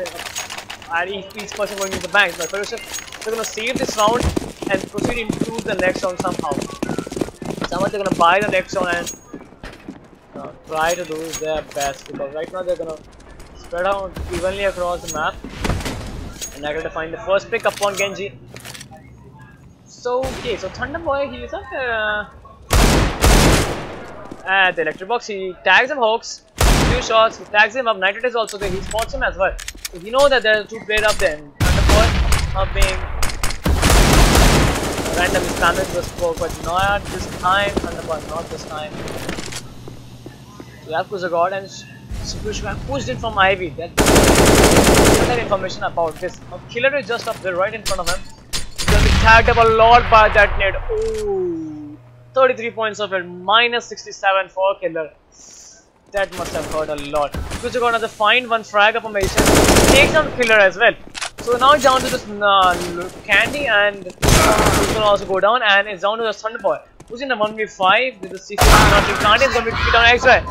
and each person going to the bank. But Ferocious, they're going to save this round and proceed into the next round somehow. Somehow they're going to buy the next round and try to do their best, because right now they're gonna spread out evenly across the map, and I gotta find the first pick upon Genji. So okay, so Thunder Boy, he is at the electric box. He tags him, Hawks, 2 shots. He tags him up. Knight is also there. He spots him as well. So he knows that there are 2 players up there. And Thunder Boy are being randomly spammed the score, but not this time. Thunder Boy, not this time. We have Kuzagod and Sukushka pushed in from Ivy. That information about this. Now, Killer is just up there right in front of him. He's going to be tagged up a lot by that nade. Oh, 33 points of it, minus 67 for Killer. That must have hurt a lot. Kuzugon has to find one frag up on Mason, takes down Killer as well. So now it's down to this Candy, and he's gonna also go down, and it's down to the Thunderboy, who's in a 1v5 with the C4. Candy is gonna be beat down as well.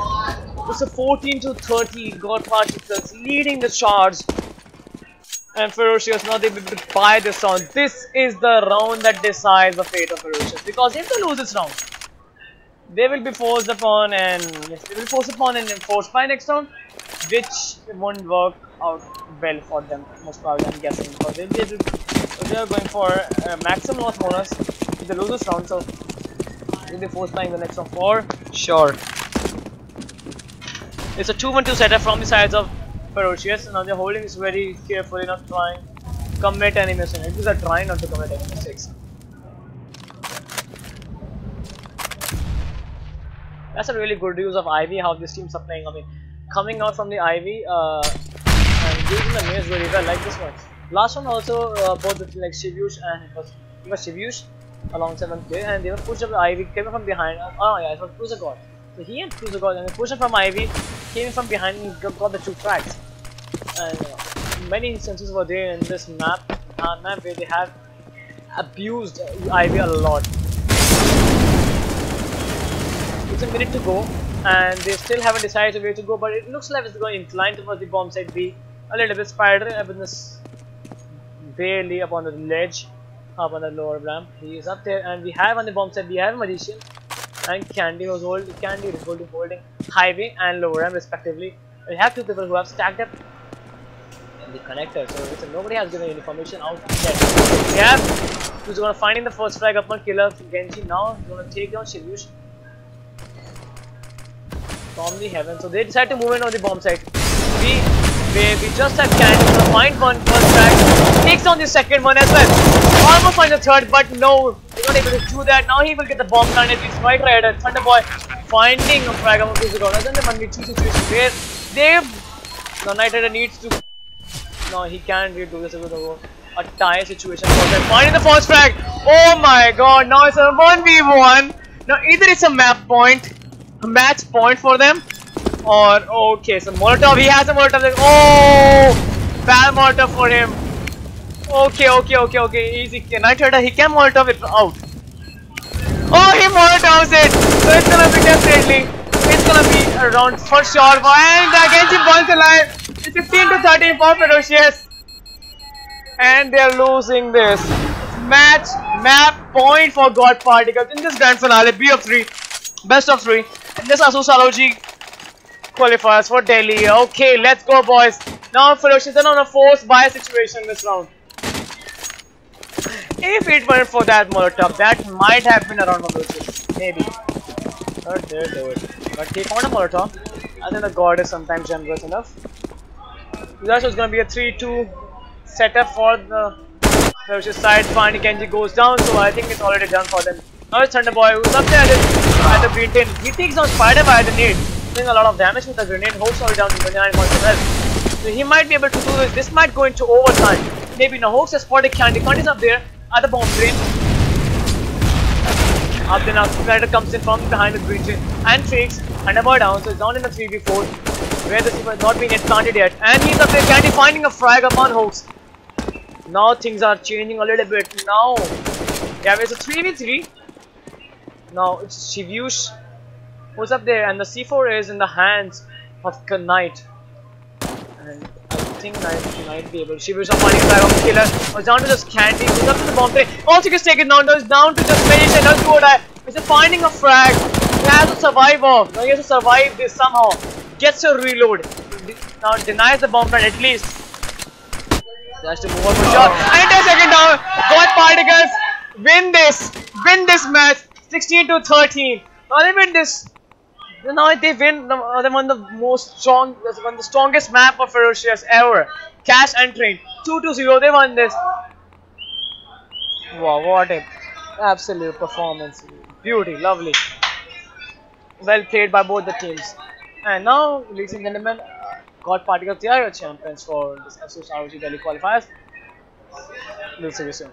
It's a 14 to 30. God Particles leading the charge. And Ferocious, now they will buy this round. This is the round that decides the fate of Ferocious. Because if they lose this round, they will be forced upon and enforced by next round, which won't work out well for them, most probably, I'm guessing. Because they are going for a maximum loss bonus if they lose this round, so they'll be forced buying the next round for sure. It's a 2-1-2 setup from the sides of Ferocious. Now they're holding this very carefully, not trying to commit any mistakes. These are trying not to commit any mistakes. That's a really good use of Ivy, how these teams are playing. I mean, coming out from the Ivy and using the maze very well, like this one. Last one also, both like Shivyush and it was Shivyush alongside one player, and they were pushed up the Ivy, came from behind. Oh yeah, it was Cruiser God. So he and Cruiser God, and pushed him from Ivy, came from behind and got the 2 frags. And many instances were there in this map where they have abused Ivy a lot. It's a minute to go, and they still haven't decided where to go, but it looks like it's going inclined towards the bomb site B. A little bit. Spider up in this, barely up on the ledge, up on the lower ramp. He is up there, and we have on the bomb site, we have Magician and Candy was holding highway and lower ramp respectively. We have 2 people who have stacked up in the connector, so nobody has given any information out yet. We have who's gonna find in the first frag up on Killer Genji. Now he's gonna take down Shivyush from the heaven. So they decide to move in on the bomb site. We just have Candy to find one first frag, takes down the second one as well. Almost find the third, but no, he's not able to do that. Now he will get the bomb planted. He's right rider, Thunderboy finding a frag among these guys. Then the 1v2 situation where the Knight Rider needs to. No, he can't really do this with a tie situation. Finding the first frag. Oh my god, now it's a 1v1. Now either it's a match point for them, or okay, so Molotov, he has a Molotov. Oh, bad Molotov for him. Okay, easy. Knight Rider, he can Molotov it out. Oh, he Molotovs it. So it's gonna be it's gonna be around for sure. And Genji burns alive. It's 15 to 13 for Ferocious. And they're losing this map point for God Particles in this grand finale. Best of 3. In this Asus ROG qualifiers for Delhi. Okay, let's go, boys. Now Ferocious are on a forced buy situation this round. If it weren't for that Molotov, that might have been around Ferocious. Maybe. But they do it. But he found a Molotov. I think the God is sometimes generous enough. This was going to be a 3-2 setup for the Ferocious side. Finally, Genji goes down, so I think it's already done for them. Now it's Thunderboy who's up there at the green tin. He takes down Spider by the grenade, doing a lot of damage with the grenade. Hopes already down to 29 points as well. So he might be able to do this. This might go into overtime. Maybe no. Hawks has spotted Candy. Candy's up there at the bomb drain. Up then now Spider comes in from behind the green tin and fakes Thunderboy down. So it's down in the 3v4 where the super has not been planted yet. And he's up there, Candy finding a frag upon Hawks. Now things are changing a little bit. Now, yeah, it's a 3v3. Now it's Shivyush who's up there, and the C4 is in the hands of Knight. And I think Knight might be able. Shivyush are finding a frag of the Killer. Was down to just Candy, goes up to the bomb tray. Also gets taken down, goes down to just Magician, does do or die. He's finding a frag. He has to survive off. Now he has to survive this somehow. Gets a reload. Now denies the bomb run at least. He has to move on for sure. And a second down. God Particles win this match 16 to 13. Now they win this. Now they win. They won the strongest map of Ferocious ever. Cash and Train 2-0. They won this. Wow, what a absolute performance. Beauty, lovely. Well played by both the teams. And now, ladies and gentlemen, God Particles, they are your champions for this Asus ROG Delhi qualifiers. We'll see you soon.